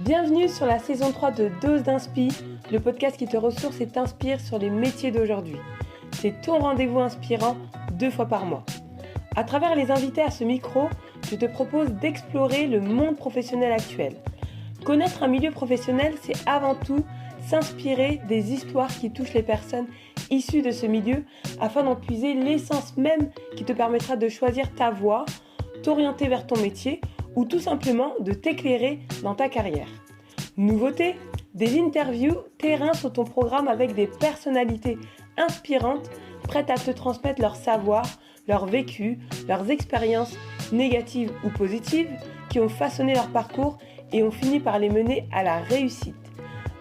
Bienvenue sur la saison 3 de Dose d'Inspi, le podcast qui te ressource et t'inspire sur les métiers d'aujourd'hui. C'est ton rendez-vous inspirant 2 fois par mois. À travers les invités à ce micro, je te propose d'explorer le monde professionnel actuel. Connaître un milieu professionnel, c'est avant tout s'inspirer des histoires qui touchent les personnes issues de ce milieu afin d'en puiser l'essence même qui te permettra de choisir ta voie, t'orienter vers ton métier ou tout simplement de t'éclairer dans ta carrière. Nouveauté, des interviews terrain sur ton programme avec des personnalités inspirantes prêtes à te transmettre leur savoir, leur vécu, leurs expériences négatives ou positives qui ont façonné leur parcours et ont fini par les mener à la réussite.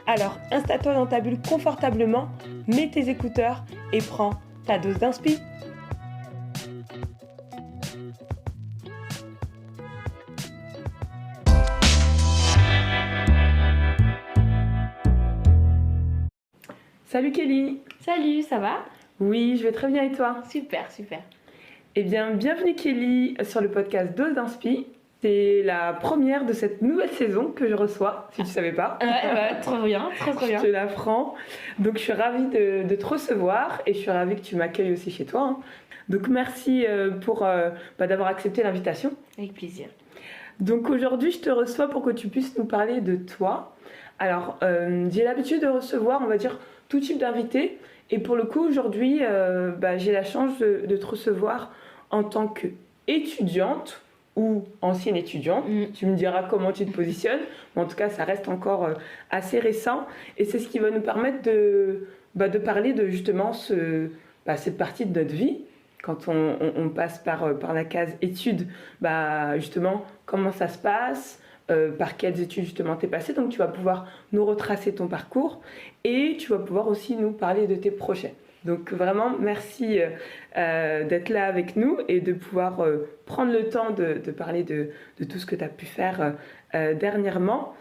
Alors installe-toi dans ta bulle confortablement, mets tes écouteurs et prends ta dose d'inspi. Salut Kelly. Salut, ça va? Oui, je vais très bien et toi? Super, super. Eh bien, bienvenue Kelly sur le podcast Dose d'Inspi. C'est la première de cette nouvelle saison que je reçois, si tu ne savais pas. Ouais, trop bien, trop bien. Je te l'apprends. Donc, je suis ravie de te recevoir et je suis ravie que tu m'accueilles aussi chez toi. Hein. Donc, merci d'avoir accepté l'invitation. Avec plaisir. Donc, aujourd'hui, je te reçois pour que tu puisses nous parler de toi. Alors, j'ai l'habitude de recevoir, on va dire, tout type d'invités. Et pour le coup, aujourd'hui, j'ai la chance de te recevoir en tant qu'étudiante ou ancienne étudiante. Tu me diras comment tu te positionnes. Mais en tout cas, ça reste encore assez récent. Et c'est ce qui va nous permettre de parler de justement cette partie de notre vie. Quand on passe par la case études, justement, comment ça se passe, par quelles études justement t'es passé. Donc tu vas pouvoir nous retracer ton parcours et tu vas pouvoir aussi nous parler de tes projets. Donc vraiment merci d'être là avec nous et de pouvoir prendre le temps de parler de tout ce que tu as pu faire dernièrement.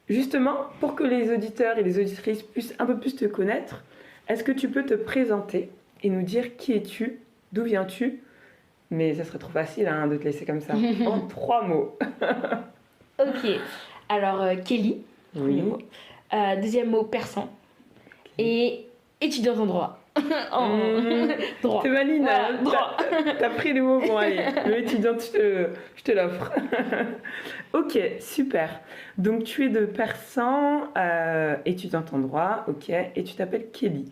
Justement, pour que les auditeurs et les auditrices puissent un peu plus te connaître, est-ce que tu peux te présenter et nous dire qui es-tu, d'où viens-tu? Mais ça serait trop facile de te laisser comme ça, en 3 mots. Ok, alors Kelly, premier mot. Deuxième mot, persan. Okay. Et étudiante en droit. Droit. T'es maline, voilà, droit. T'as pris les mots, bon allez, le étudiante, je te l'offre. Ok, super. Donc tu es de Persan, étudiante en droit, ok, et tu t'appelles Kelly.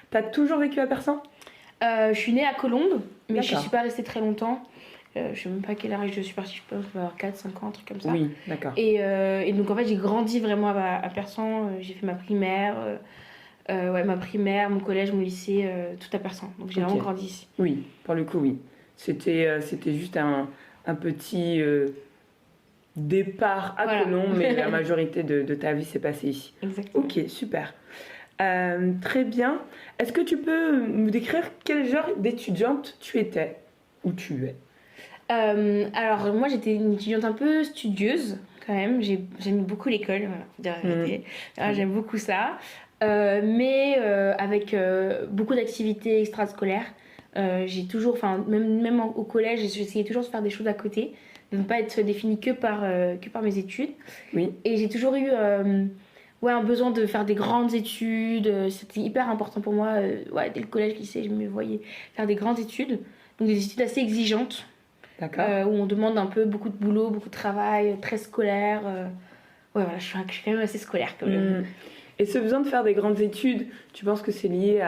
T'as toujours vécu à Persan? Je suis née à Colombes, mais D'accord. je ne suis pas restée très longtemps. Je ne sais même pas à quel âge je suis partie, je pense avoir 4-5 ans, un truc comme ça. Oui, d'accord. Et donc en fait j'ai grandi vraiment à Persan, j'ai fait ma primaire, mon collège, mon lycée, tout à Persan. Donc j'ai vraiment grandi ici. Oui, pour le coup oui. C'était juste un petit départ à Colombes, mais la majorité de ta vie s'est passée ici. Exactement. Ok, super. Très bien. Est-ce que tu peux nous décrire quel genre d'étudiante tu étais ou tu es? Alors moi j'étais une étudiante un peu studieuse quand même, j'aime beaucoup l'école, voilà, faut dire la vérité. J'aime beaucoup ça, mais avec beaucoup d'activités extrascolaires. J'ai toujours, même au collège, j'essayais toujours de faire des choses à côté, de ne pas être définie que par mes études. Oui. Et j'ai toujours eu un besoin de faire des grandes études, c'était hyper important pour moi, dès le collège, lycée, je me voyais faire des grandes études, donc des études assez exigeantes. D'accord. Où on demande un peu beaucoup de boulot, beaucoup de travail, très scolaire. Je suis quand même assez scolaire quand même. Et ce besoin de faire des grandes études, tu penses que c'est lié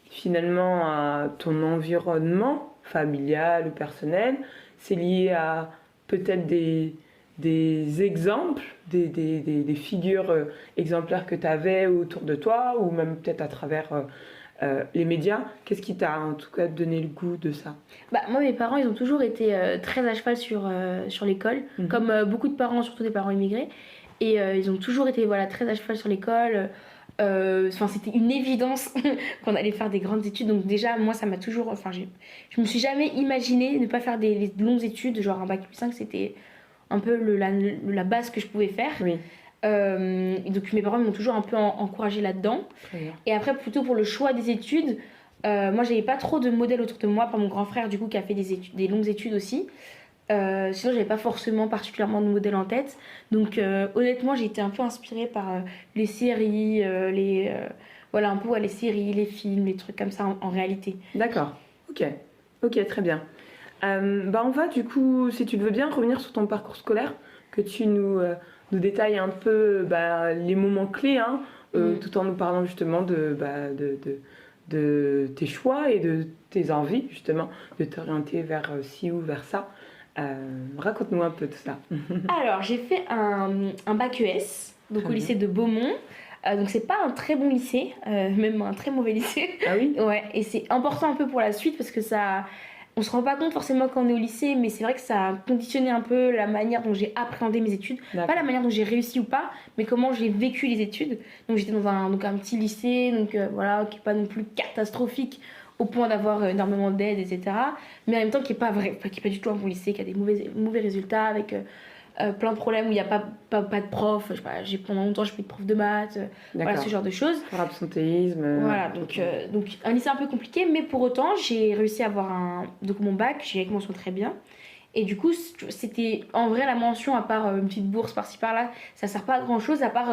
finalement à ton environnement familial ou personnel? C'est lié à peut-être des exemples, des figures exemplaires que tu avais autour de toi ou même peut-être à travers les médias? Qu'est-ce qui t'a en tout cas donné le goût de ça? Moi mes parents ils ont toujours été très à cheval sur l'école, comme beaucoup de parents, surtout des parents immigrés, et ils ont toujours été très à cheval sur l'école. C'était une évidence qu'on allait faire des grandes études, donc déjà moi ça m'a toujours, je me suis jamais imaginé ne pas faire des longues études, genre un bac plus 5 c'était un peu la base que je pouvais faire. Oui. Donc mes parents m'ont toujours un peu encouragée là-dedans. Et après plutôt pour le choix des études, moi j'avais pas trop de modèles autour de moi, par mon grand frère du coup qui a fait des longues études aussi. Sinon, j'avais pas forcément particulièrement de modèle en tête. Donc, honnêtement, j'ai été un peu inspirée par les séries, voilà, un peu les séries, les films, les trucs comme ça en réalité. D'accord, ok, très bien. On va du coup, si tu le veux bien, revenir sur ton parcours scolaire, que tu nous détailles un peu les moments clés, hein, tout en nous parlant justement de tes choix et de tes envies, justement, de t'orienter vers ci ou vers ça. Raconte-nous un peu de ça. Alors, j'ai fait un bac ES, donc Très au lycée de Beaumont. Donc, c'est pas un très bon lycée, même un très mauvais lycée. Ah oui? Ouais, et c'est important un peu pour la suite parce que ça. On se rend pas compte forcément quand on est au lycée, mais c'est vrai que ça a conditionné un peu la manière dont j'ai appréhendé mes études. D'accord. Pas la manière dont j'ai réussi ou pas, mais comment j'ai vécu les études. Donc j'étais dans un petit lycée, donc voilà, qui est pas non plus catastrophique au point d'avoir énormément d'aide, etc. Mais en même temps qui est pas vrai, qui est pas du tout un bon lycée, qui a des mauvais résultats avec plein de problèmes où il n'y a pas de prof. Je sais pas, pendant longtemps j'ai pas eu de prof de maths, voilà ce genre de choses. Pour absentéisme. Voilà, donc un lycée un peu compliqué, mais pour autant j'ai réussi à avoir donc mon bac, j'ai eu avec mention très bien. Et du coup, c'était en vrai la mention, à part une petite bourse par-ci par-là, ça sert pas à grand chose, à part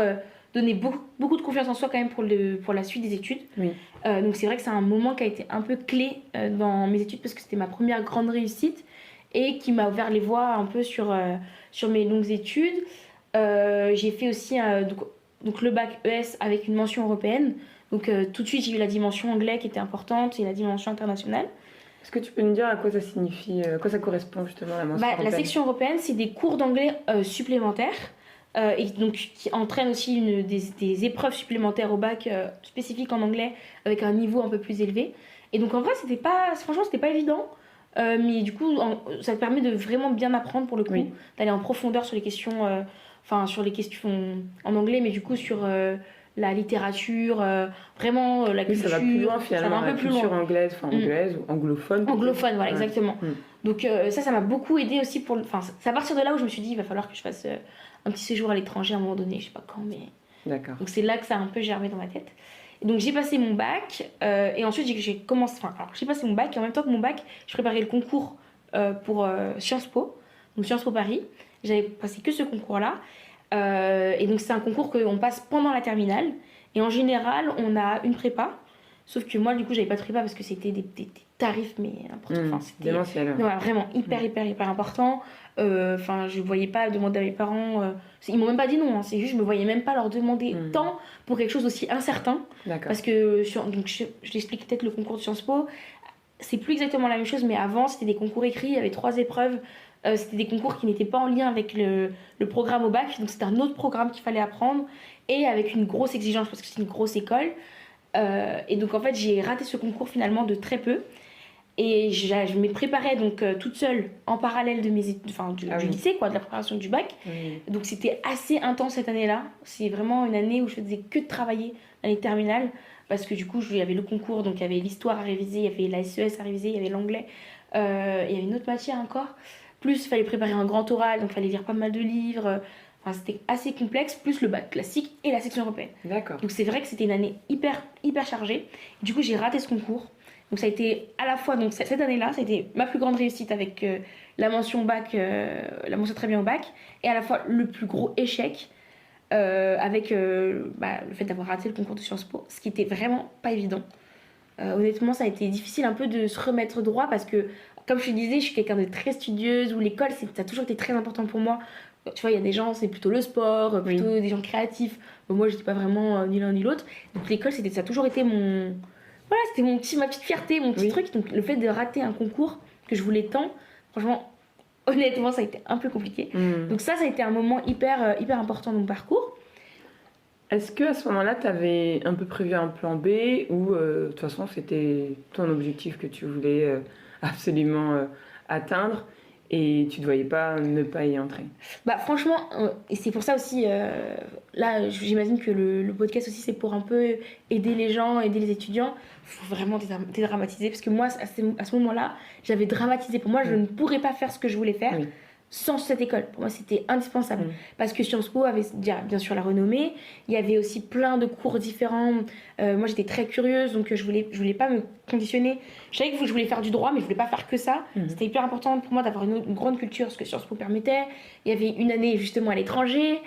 donner beaucoup de confiance en soi quand même pour la suite des études. Oui. Donc c'est vrai que c'est un moment qui a été un peu clé dans mes études parce que c'était ma première grande réussite et qui m'a ouvert les voies un peu sur mes longues études. J'ai fait aussi donc le bac ES avec une mention européenne. Donc tout de suite j'ai eu la dimension anglais qui était importante et la dimension internationale. Est-ce que tu peux nous dire à quoi ça signifie, à quoi ça correspond justement la mention européenne? La section européenne, c'est des cours d'anglais supplémentaires et donc qui entraînent aussi des épreuves supplémentaires au bac spécifiques en anglais avec un niveau un peu plus élevé. Et donc en vrai, franchement, c'était pas évident. Mais du coup, ça te permet de vraiment bien apprendre pour le coup, d'aller en profondeur sur les questions, sur les questions en anglais, mais du coup sur la littérature, vraiment la culture. Ça va plus loin finalement, ça va un peu plus culture loin. anglaise, anglaise ou anglophone. Anglophone, voilà, exactement. Donc ça m'a beaucoup aidé aussi c'est à partir de là où je me suis dit, il va falloir que je fasse un petit séjour à l'étranger à un moment donné, je sais pas quand, mais. D'accord. Donc c'est là que ça a un peu germé dans ma tête. Donc j'ai passé mon bac et ensuite j'ai commencé. J'ai passé mon bac et en même temps que mon bac, je préparais le concours pour Sciences Po, donc Sciences Po Paris. J'avais passé que ce concours-là. Et donc c'est un concours qu'on passe pendant la terminale. Et en général, on a une prépa. Sauf que moi, du coup, j'avais pas de prépa parce que c'était des tarifs, mais n'importe quoi. C'était vraiment hyper important. Je voyais pas demander à mes parents. Ils m'ont même pas dit non. C'est juste, je me voyais même pas leur demander tant pour quelque chose aussi incertain. D'accord. Parce que donc je t'explique peut-être le concours de Sciences Po. C'est plus exactement la même chose, mais avant, c'était des concours écrits. Il y avait 3 épreuves. C'était des concours qui n'étaient pas en lien avec le programme au bac. Donc c'était un autre programme qu'il fallait apprendre et avec une grosse exigence parce que c'est une grosse école. Et donc en fait j'ai raté ce concours finalement de très peu et je me préparais donc toute seule en parallèle de mes études, du lycée quoi, de la préparation du bac. Donc c'était assez intense cette année-là. C'est vraiment une année où je faisais que de travailler l'année terminale parce que du coup il y avait le concours, donc il y avait l'histoire à réviser, il y avait la SES à réviser, il y avait l'anglais, il y avait une autre matière encore, plus il fallait préparer un grand oral, donc il fallait lire pas mal de livres. C'était assez complexe, plus le bac classique et la section européenne. D'accord. Donc c'est vrai que c'était une année hyper chargée. Du coup, j'ai raté ce concours. Donc ça a été à la fois, donc cette année-là, ça a été ma plus grande réussite avec la mention bac, la mention très bien au bac, et à la fois le plus gros échec avec le fait d'avoir raté le concours de Sciences Po, ce qui était vraiment pas évident. Honnêtement, ça a été difficile un peu de se remettre droit parce que, comme je te disais, je suis quelqu'un de très studieuse, où l'école, ça a toujours été très important pour moi. Tu vois, il y a des gens, c'est plutôt le sport, plutôt des gens créatifs. Moi, j'étais pas vraiment ni l'un ni l'autre. Donc l'école, ça a toujours été c'était ma petite fierté, mon petit truc. Donc le fait de rater un concours que je voulais tant, franchement, honnêtement, ça a été un peu compliqué. Donc ça a été un moment hyper important dans mon parcours. Est-ce qu'à ce moment-là, tu avais un peu prévu un plan B ou de toute façon, c'était ton objectif que tu voulais absolument atteindre et tu ne te voyais pas ne pas y entrer? Franchement, et c'est pour ça aussi, là j'imagine que le podcast aussi c'est pour un peu aider les gens, aider les étudiants. Il faut vraiment dédramatiser parce que moi à ce moment-là, j'avais dramatisé. Pour moi, je ne pourrais pas faire ce que je voulais faire. sans cette école. Pour moi, c'était indispensable. Parce que Sciences Po avait bien sûr la renommée. Il y avait aussi plein de cours différents. Moi, j'étais très curieuse, donc je voulais pas me conditionner. Je savais que je voulais faire du droit, mais je voulais pas faire que ça. C'était hyper important pour moi d'avoir une grande culture, ce que Sciences Po permettait. Il y avait une année justement à l'étranger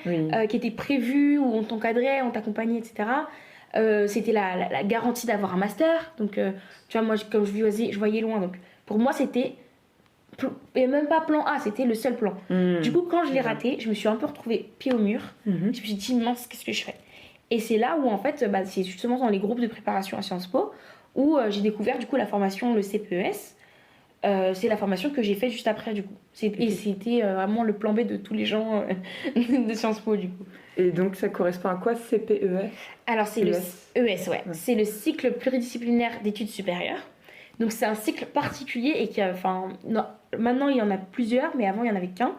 qui était prévue, où on t'encadrait, on t'accompagnait, etc. C'était la garantie d'avoir un master. Donc, tu vois, moi, comme je voyais loin. Donc, pour moi, c'était... Et même pas plan A, c'était le seul plan. Du coup, quand je l'ai raté, je me suis un peu retrouvée pied au mur. Je me suis dit, mince, qu'est-ce que je fais? Et c'est là où, en fait, c'est justement dans les groupes de préparation à Sciences Po où j'ai découvert, du coup, la formation, le CPES. C'est la formation que j'ai faite juste après, du coup. Et c'était vraiment le plan B de tous les gens de Sciences Po, du coup. Et donc, ça correspond à quoi, CPES? Alors, c'est le ES, ouais. C'est le cycle pluridisciplinaire d'études supérieures. Donc c'est un cycle particulier et qui maintenant il y en a plusieurs, mais avant il n'y en avait qu'un.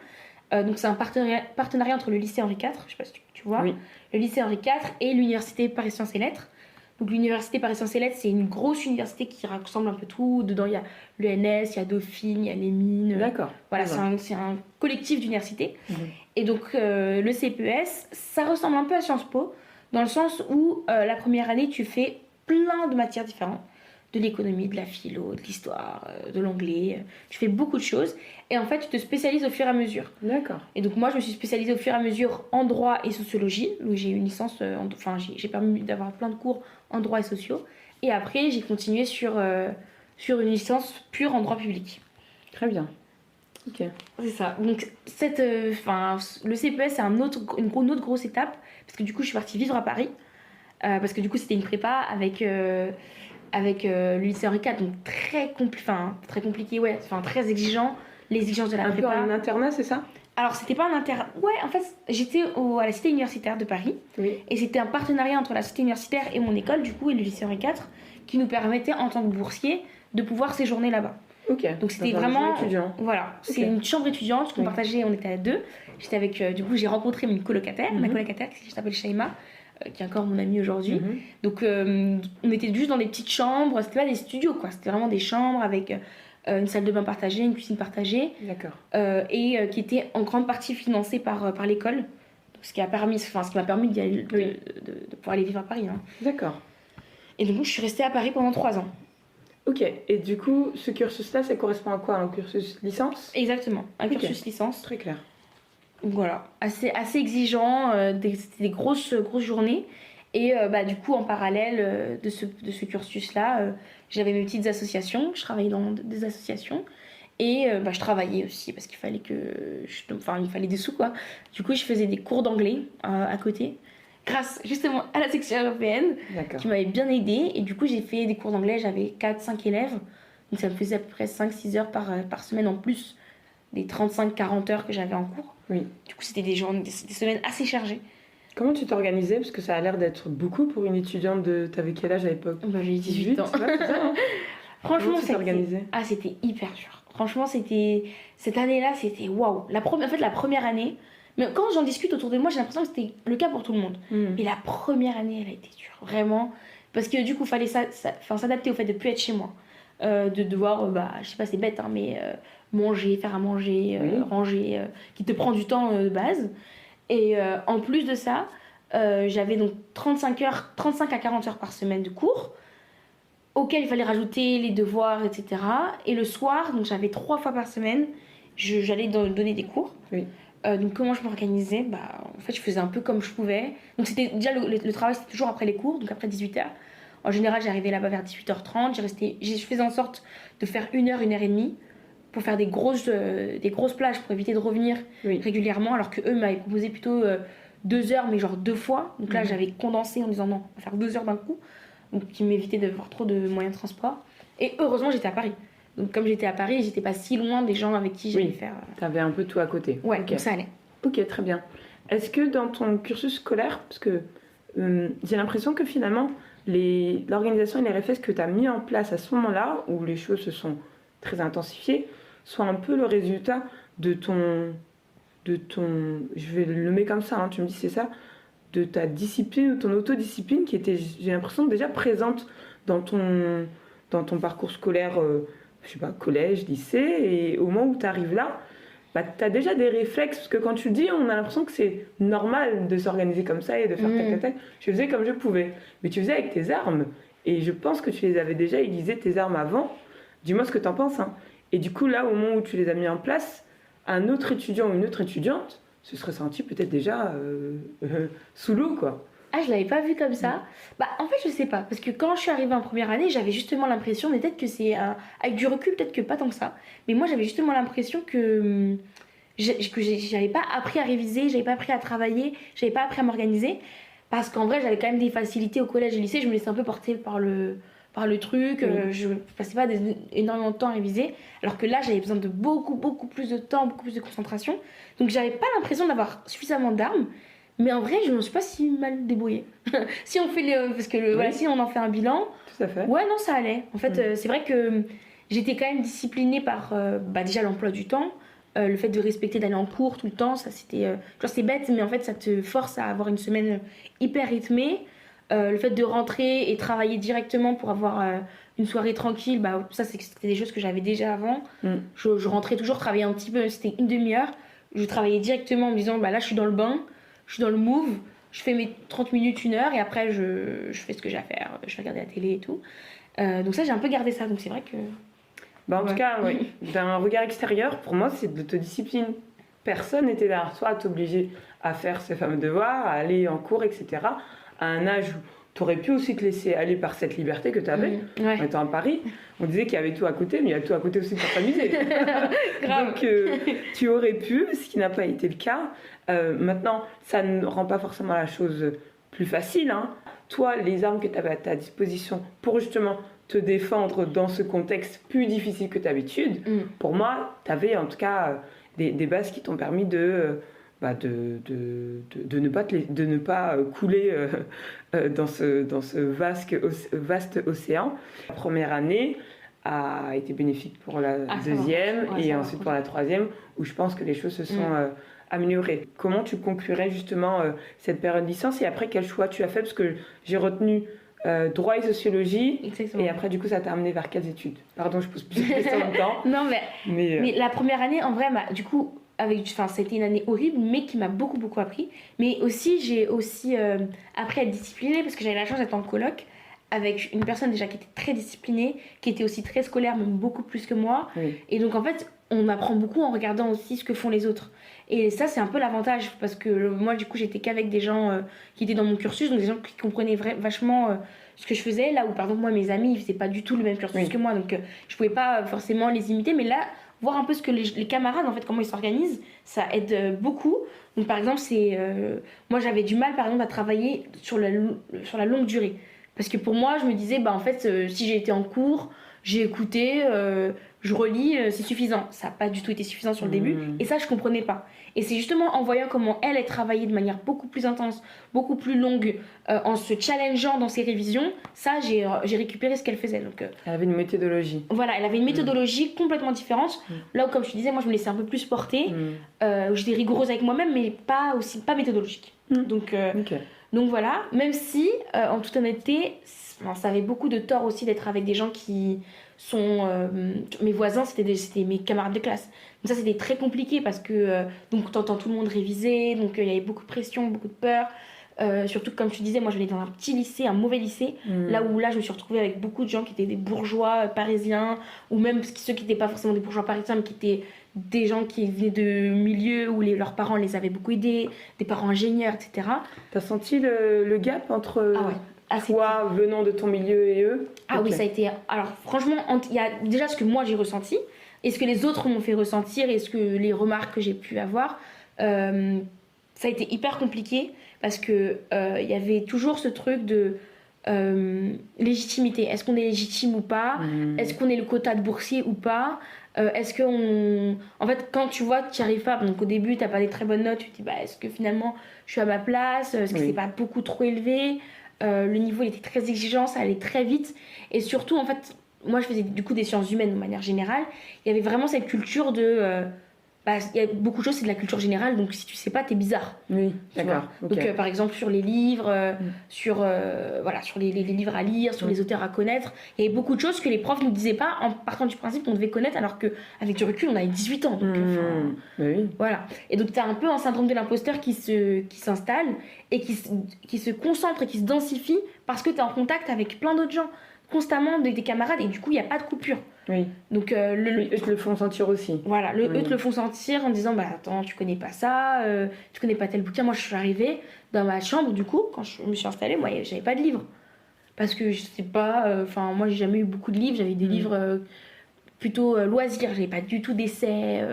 Donc c'est un partenariat entre le lycée Henri IV, je ne sais pas si tu vois, le lycée Henri IV et l'université Paris Sciences et Lettres. Donc l'université Paris Sciences et Lettres, c'est une grosse université qui rassemble un peu tout. Dedans il y a l'ENS, il y a Dauphine, il y a les mines. D'accord. Voilà, c'est un collectif d'universités. Et donc le CPES, ça ressemble un peu à Sciences Po, dans le sens où la première année tu fais plein de matières différentes. De l'économie, de la philo, de l'histoire, de l'anglais. Tu fais beaucoup de choses. Et en fait, tu te spécialises au fur et à mesure. D'accord. Et donc moi, je me suis spécialisée au fur et à mesure en droit et sociologie. Donc j'ai eu une licence, j'ai permis d'avoir plein de cours en droit et sociaux. Et après, j'ai continué sur une licence pure en droit public. Très bien. Ok. C'est ça. Donc le CPS, c'est une autre grosse étape. Parce que du coup, je suis partie vivre à Paris. Parce que du coup, c'était une prépa avec le lycée Henri IV, donc très compliqué, ouais, très exigeant, les exigences de la prépa. Un peu en internat, c'est ça? Alors, c'était pas un internat, ouais, en fait, j'étais à la cité universitaire de Paris, et c'était un partenariat entre la cité universitaire et mon école, du coup, et le lycée Henri IV, qui nous permettait, en tant que boursier, de pouvoir séjourner là-bas. Ok. Donc c'était vraiment, voilà, c'est une chambre étudiante qu'on partageait, on était à deux. J'étais avec, du coup, j'ai rencontré ma colocataire, qui s'appelle Shaima, qui est encore mon amie aujourd'hui. Donc on était juste dans des petites chambres, c'était pas des studios quoi, c'était vraiment des chambres avec une salle de bain partagée, une cuisine partagée. D'accord. Et qui était en grande partie financée par l'école. Ce qui m'a permis de pouvoir aller vivre à Paris. Hein. D'accord. Et donc je suis restée à Paris pendant 3 ans. Ok, et du coup, ce cursus-là, ça correspond à quoi? Un cursus licence? Exactement, un cursus licence. Très clair. Voilà, assez exigeant, c'était des grosses journées. Et du coup, en parallèle de ce cursus-là, j'avais mes petites associations, je travaillais dans des associations. Et je travaillais aussi parce qu'il fallait il fallait des sous quoi. Du coup, je faisais des cours d'anglais à côté, grâce justement à la section européenne qui m'avait bien aidée. Et du coup, j'ai fait des cours d'anglais, j'avais 4-5 élèves. Donc ça me faisait à peu près 5-6 heures par semaine en plus des 35-40 heures que j'avais en cours. Oui. Du coup, c'était des semaines assez chargées. Comment tu t'organisais? Parce que ça a l'air d'être beaucoup pour une étudiante de... T'avais quel âge à l'époque? J'ai 18 ans. C'est ça, hein. Franchement, c'était hyper dur. Franchement, cette année-là, c'était waouh. La première année, mais quand j'en discute autour de moi, j'ai l'impression que c'était le cas pour tout le monde. Mais la première année, elle a été dure, vraiment. Parce que du coup, il fallait s'adapter au fait de ne plus être chez moi. De devoir, je sais pas, c'est bête, hein, mais manger, faire à manger, ranger, qui te prend du temps de base. Et en plus de ça, j'avais donc 35 à 40 heures par semaine de cours, auxquels il fallait rajouter les devoirs, etc. Et le soir, donc j'avais 3 fois par semaine, j'allais donner des cours. Donc comment je m'organisais? En fait, je faisais un peu comme je pouvais. Donc c'était déjà le travail, c'était toujours après les cours, donc après 18h. En général, j'arrivais là-bas vers 18h30. Je faisais en sorte de faire 1 heure, 1h30 pour faire des grosses plages pour éviter de revenir régulièrement, alors qu'eux m'avaient proposé plutôt 2 heures, mais genre 2 fois. Donc là, j'avais condensé en disant non, on va faire 2 heures d'un coup. Donc qui m'évitait d'avoir trop de moyens de transport. Et heureusement, j'étais à Paris. Donc comme j'étais à Paris, j'étais pas si loin des gens avec qui j'allais faire. T'avais un peu tout à côté. Ouais, donc ça allait. Ok, très bien. Est-ce que dans ton cursus scolaire, parce que j'ai l'impression que finalement, l'organisation et les réflexes que tu as mis en place à ce moment-là, où les choses se sont très intensifiées, sont un peu le résultat de ton je vais le nommer comme ça, hein, tu me dis c'est ça, de ta discipline ou ton autodiscipline qui était, j'ai l'impression, déjà présente dans ton parcours scolaire, je sais pas, collège, lycée, et au moment où tu arrives là, bah, tu as déjà des réflexes, parce que quand tu le dis, on a l'impression que c'est normal de s'organiser comme ça et de faire tac tac tac. Je faisais comme je pouvais, mais tu faisais avec tes armes, et je pense que tu les avais déjà aiguisées, tes armes, avant. Dis-moi ce que tu en penses, hein. Et du coup, là, au moment où tu les as mis en place, un autre étudiant ou une autre étudiante se serait senti peut-être déjà sous l'eau, quoi. Ah, je l'avais pas vu comme ça. Bah, en fait, je sais pas. Parce que quand je suis arrivée en première année, j'avais justement l'impression, mais peut-être que c'est avec du recul, peut-être que pas tant que ça. Mais moi, j'avais justement l'impression que j'avais pas appris à réviser, j'avais pas appris à travailler, j'avais pas appris à m'organiser. Parce qu'en vrai, j'avais quand même des facilités au collège et au lycée, je me laissais un peu porter par le truc, je passais pas énormément de temps à réviser. Alors que là, j'avais besoin de beaucoup plus de temps, beaucoup plus de concentration. Donc, j'avais pas l'impression d'avoir suffisamment d'armes. Mais en vrai, je me suis pas si mal débrouillée. Si on fait parce que voilà, si on en fait un bilan, tout à fait. Ouais, non, ça allait. En fait, c'est vrai que j'étais quand même disciplinée par bah, déjà l'emploi du temps, le fait de respecter d'aller en cours tout le temps, ça c'était genre c'est bête, mais en fait ça te force à avoir une semaine hyper rythmée. Le fait de rentrer et travailler directement pour avoir une soirée tranquille, bah ça c'était des choses que j'avais déjà avant. Je rentrais toujours travailler un petit peu, c'était une demi-heure. Je travaillais directement en me disant bah là je suis dans le bain, je suis dans le move, je fais mes 30 minutes, 1 heure et après je fais ce que j'ai à faire, je vais regarder la télé et tout. Donc ça j'ai un peu gardé ça, donc c'est vrai que... Bah, en tout cas, oui. D'un regard extérieur, pour moi, c'est de l'autodiscipline. Personne n'était derrière toi à t'obliger à faire ces fameux devoirs, à aller en cours, etc. À un âge où tu aurais pu aussi te laisser aller par cette liberté que tu avais. En étant à Paris, on disait qu'il y avait tout à côté, mais il y a tout à côté aussi pour s'amuser. Donc, tu aurais pu, ce qui n'a pas été le cas. Maintenant, ça ne rend pas forcément la chose plus facile, hein. Toi, les armes que tu avais à ta disposition pour justement te défendre dans ce contexte plus difficile que d'habitude, pour moi, tu avais en tout cas des bases qui t'ont permis de ne pas couler dans ce vaste océan. La première année a été bénéfique pour la deuxième et ensuite pour la troisième, où je pense que les choses se sont améliorées. Comment tu conclurais justement cette période de licence et après quel choix tu as fait? Parce que j'ai retenu droit et sociologie. Exactement. Et après du coup ça t'a amené vers quelles études? Pardon, je pose plusieurs questions en même temps. Non mais la première année en vrai du coup c'était une année horrible mais qui m'a beaucoup appris. Mais aussi j'ai appris à être disciplinée parce que j'avais la chance d'être en coloc avec une personne déjà qui était très disciplinée, qui était aussi très scolaire, même beaucoup plus que moi. Et donc en fait on apprend beaucoup en regardant aussi ce que font les autres. Et ça c'est un peu l'avantage parce que moi du coup j'étais qu'avec des gens qui étaient dans mon cursus, donc des gens qui comprenaient vachement ce que je faisais, là où par exemple moi mes amis ils faisaient pas du tout le même cursus que moi, donc je pouvais pas forcément les imiter, mais là voir un peu ce que les camarades en fait comment ils s'organisent, ça aide beaucoup. Donc par exemple moi j'avais du mal par exemple à travailler sur la longue durée, parce que pour moi je me disais bah en fait si j'ai été en cours, j'ai écouté, je relis, c'est suffisant. Ça n'a pas du tout été suffisant sur le début. Et ça, je comprenais pas. Et c'est justement en voyant comment elle travaillait de manière beaucoup plus intense, beaucoup plus longue, en se challengeant dans ses révisions, ça, j'ai récupéré ce qu'elle faisait. Donc, elle avait une méthodologie. Voilà, elle avait une méthodologie complètement différente. Là où, comme je te disais, moi, je me laissais un peu plus porter. J'étais rigoureuse avec moi-même, mais pas méthodologique. Donc voilà, même si, en toute honnêteté, ça avait beaucoup de tort aussi d'être avec des gens qui sont mes voisins, c'était mes camarades de classe. Donc ça c'était très compliqué parce que donc t'entends tout le monde réviser, donc il y avait beaucoup de pression, beaucoup de peur. Surtout que comme tu disais, moi j'allais dans un petit lycée, un mauvais lycée, là je me suis retrouvée avec beaucoup de gens qui étaient des bourgeois parisiens, ou même ceux qui n'étaient pas forcément des bourgeois parisiens, mais qui étaient des gens qui venaient de milieux où leurs parents les avaient beaucoup aidés, des parents ingénieurs, etc. T'as senti le gap entre toi venant de ton milieu et eux? Oui, ça a été... Alors franchement, il y a déjà ce que moi j'ai ressenti, et ce que les autres m'ont fait ressentir, et les remarques que j'ai pu avoir. Ça a été hyper compliqué, parce que il y avait toujours ce truc de légitimité. Est-ce qu'on est légitime ou pas? Est-ce qu'on est le quota de boursier ou pas? Est-ce qu'on... En fait, quand tu vois que tu n'y arrives pas, donc au début, tu n'as pas des très bonnes notes, tu te dis, est-ce que finalement, je suis à ma place? Est-ce que c'est pas beaucoup trop élevé? Le niveau, il était très exigeant, ça allait très vite. Et surtout, en fait, moi, je faisais du coup des sciences humaines de manière générale. Il y avait vraiment cette culture de... bah, y a beaucoup de choses, c'est de la culture générale, donc si tu sais pas, t'es bizarre. Oui, Tu vois. d'accord. Ok. Donc par exemple sur les livres, voilà, sur les livres à lire, sur les auteurs à connaître, il y avait beaucoup de choses que les profs nous disaient pas en partant du principe qu'on devait connaître, alors qu'avec du recul, on avait 18 ans. Donc, Oui. voilà. Et donc tu as un peu un syndrome de l'imposteur qui s'installe et qui se concentre et qui se densifie parce que tu es en contact avec plein d'autres gens, constamment des camarades, et du coup il n'y a pas de coupure. Oui. Donc Oui, eux te le font sentir aussi. voilà, eux te le font sentir en disant bah attends, tu connais pas ça, tu connais pas tel bouquin. Moi je suis arrivée dans ma chambre, du coup quand je me suis installée, moi j'avais pas de livres parce que je sais pas, enfin moi j'ai jamais eu beaucoup de livres, j'avais des livres plutôt loisirs, j'avais pas du tout d'essais,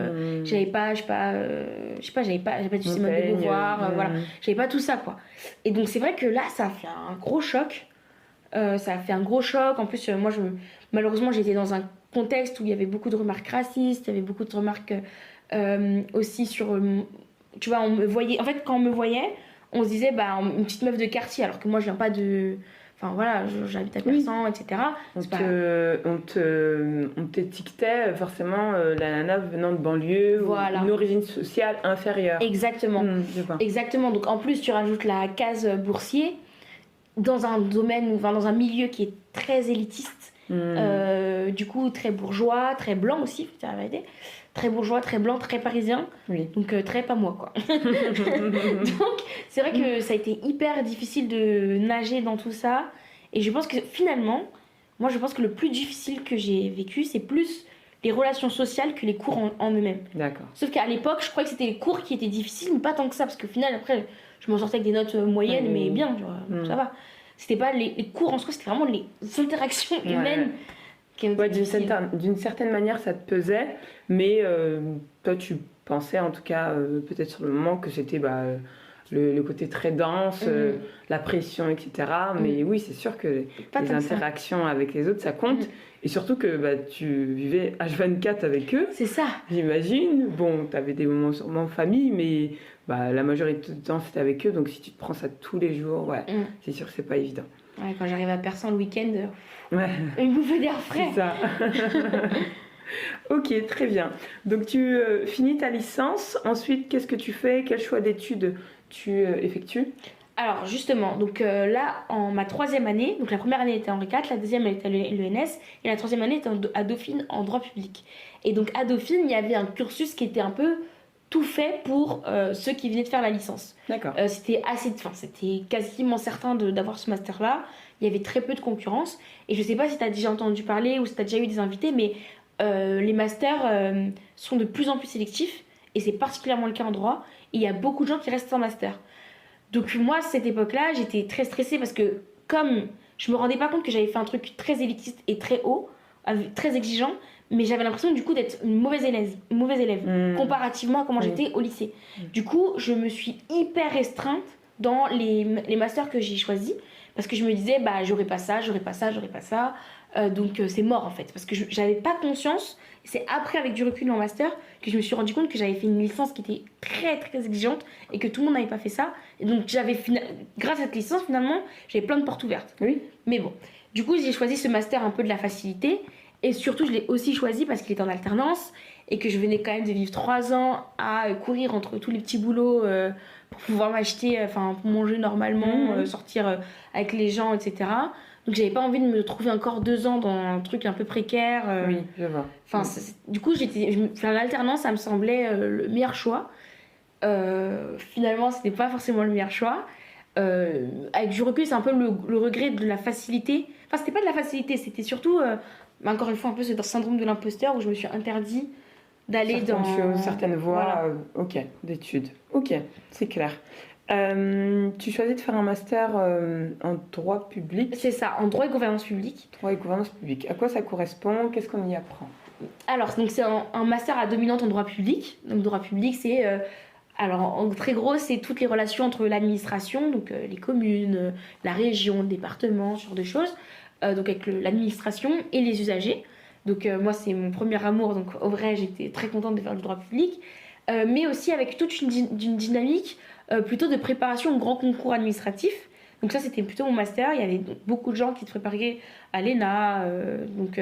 j'avais pas, j'avais pas du Simone de Beauvoir, voilà, j'avais pas tout ça quoi. Et donc c'est vrai que là ça a fait un gros choc. En plus, malheureusement, j'étais dans un contexte où il y avait beaucoup de remarques racistes, il y avait beaucoup de remarques aussi sur. Tu vois, on me voyait. En fait, quand on me voyait, on se disait, bah, une petite meuf de quartier, alors que moi, je viens pas de. Enfin, voilà, j'habite à Persan, etc. On t'étiquetait forcément la nana venant de banlieue, voilà. Ou une origine sociale inférieure. Exactement. Exactement. Donc, en plus, tu rajoutes la case boursier dans un domaine, enfin dans un milieu qui est très élitiste, du coup très bourgeois, très blanc aussi, c'est la vérité, très bourgeois, très blanc, très parisien, donc très pas moi quoi. Donc c'est vrai que ça a été hyper difficile de nager dans tout ça, et je pense que finalement, moi je pense que le plus difficile que j'ai vécu, c'est plus les relations sociales que les cours en eux-mêmes. D'accord. Sauf qu'à l'époque, je croyais que c'était les cours qui étaient difficiles, mais pas tant que ça, parce qu'au final après je m'en sortais avec des notes moyennes, mais bien, tu vois, ça va. C'était pas les cours en soi, c'était vraiment les interactions humaines. D'une certaine manière, ça te pesait, mais toi, tu pensais, en tout cas, peut-être sur le moment, que c'était le côté très dense, la pression, etc. Mais oui, c'est sûr que les interactions avec les autres, ça compte. Et surtout que tu vivais H24 avec eux. C'est ça. J'imagine. Bon, tu avais des moments sûrement en famille, mais la majorité du temps, c'était avec eux. Donc si tu te prends ça tous les jours, c'est sûr que c'est pas évident. Ouais, quand j'arrive à Persan le week-end, une bouffée d'air frais. C'est ça. Ok, très bien. Donc tu finis ta licence. Ensuite, qu'est-ce que tu fais? Quel choix d'études tu effectues? Alors justement, donc là, en ma troisième année, donc la première année était Henri IV, la deuxième elle était à l'ENS, et la troisième année était à Dauphine en droit public. Et donc à Dauphine, il y avait un cursus qui était un peu tout fait pour ceux qui venaient de faire la licence. D'accord. C'était quasiment certain d'avoir ce master-là. Il y avait très peu de concurrence. Et je sais pas si tu as déjà entendu parler ou si tu as déjà eu des invités, mais les masters sont de plus en plus sélectifs, et c'est particulièrement le cas en droit. Et il y a beaucoup de gens qui restent sans master. Donc moi, à cette époque-là, j'étais très stressée parce que comme je me rendais pas compte que j'avais fait un truc très élitiste et très haut, très exigeant, mais j'avais l'impression du coup d'être une mauvaise élève comparativement à comment j'étais au lycée. Du coup, je me suis hyper restreinte dans les masters que j'ai choisis parce que je me disais j'aurais pas ça, donc c'est mort en fait, parce que j'avais pas conscience. C'est après, avec du recul en master, que je me suis rendu compte que j'avais fait une licence qui était très très exigeante et que tout le monde n'avait pas fait ça. Et donc grâce à cette licence, finalement, j'avais plein de portes ouvertes. Oui. Mais bon, du coup, j'ai choisi ce master un peu de la facilité, et surtout, je l'ai aussi choisi parce qu'il était en alternance et que je venais quand même de vivre 3 ans à courir entre tous les petits boulots pour pouvoir m'acheter, pour manger normalement, sortir avec les gens, etc. Donc j'avais pas envie de me trouver encore 2 ans dans un truc un peu précaire. Oui, je vois. Du coup, faire l'alternance, ça me semblait le meilleur choix. Finalement, c'était pas forcément le meilleur choix. Avec du recul, c'est un peu le regret de la facilité. Enfin, c'était pas de la facilité, c'était surtout, encore une fois, un peu ce syndrome de l'imposteur où je me suis interdit d'aller dans certaines voies d'études. Ok, c'est clair. Tu choisis de faire un master en droit public. C'est ça, en droit et gouvernance publique. Droit et gouvernance publique. À quoi ça correspond? Qu'est-ce qu'on y apprend? Alors, donc c'est un master à dominante en droit public. Donc, droit public, c'est en très gros, c'est toutes les relations entre l'administration, donc les communes, la région, le département, ce genre de choses, donc avec l'administration et les usagers. Donc moi, c'est mon premier amour, donc au vrai, j'étais très contente de faire du droit public, mais aussi avec toute une dynamique plutôt de préparation au grand concours administratif. Donc ça, c'était plutôt mon master. Il y avait donc beaucoup de gens qui se préparaient à l'ENA,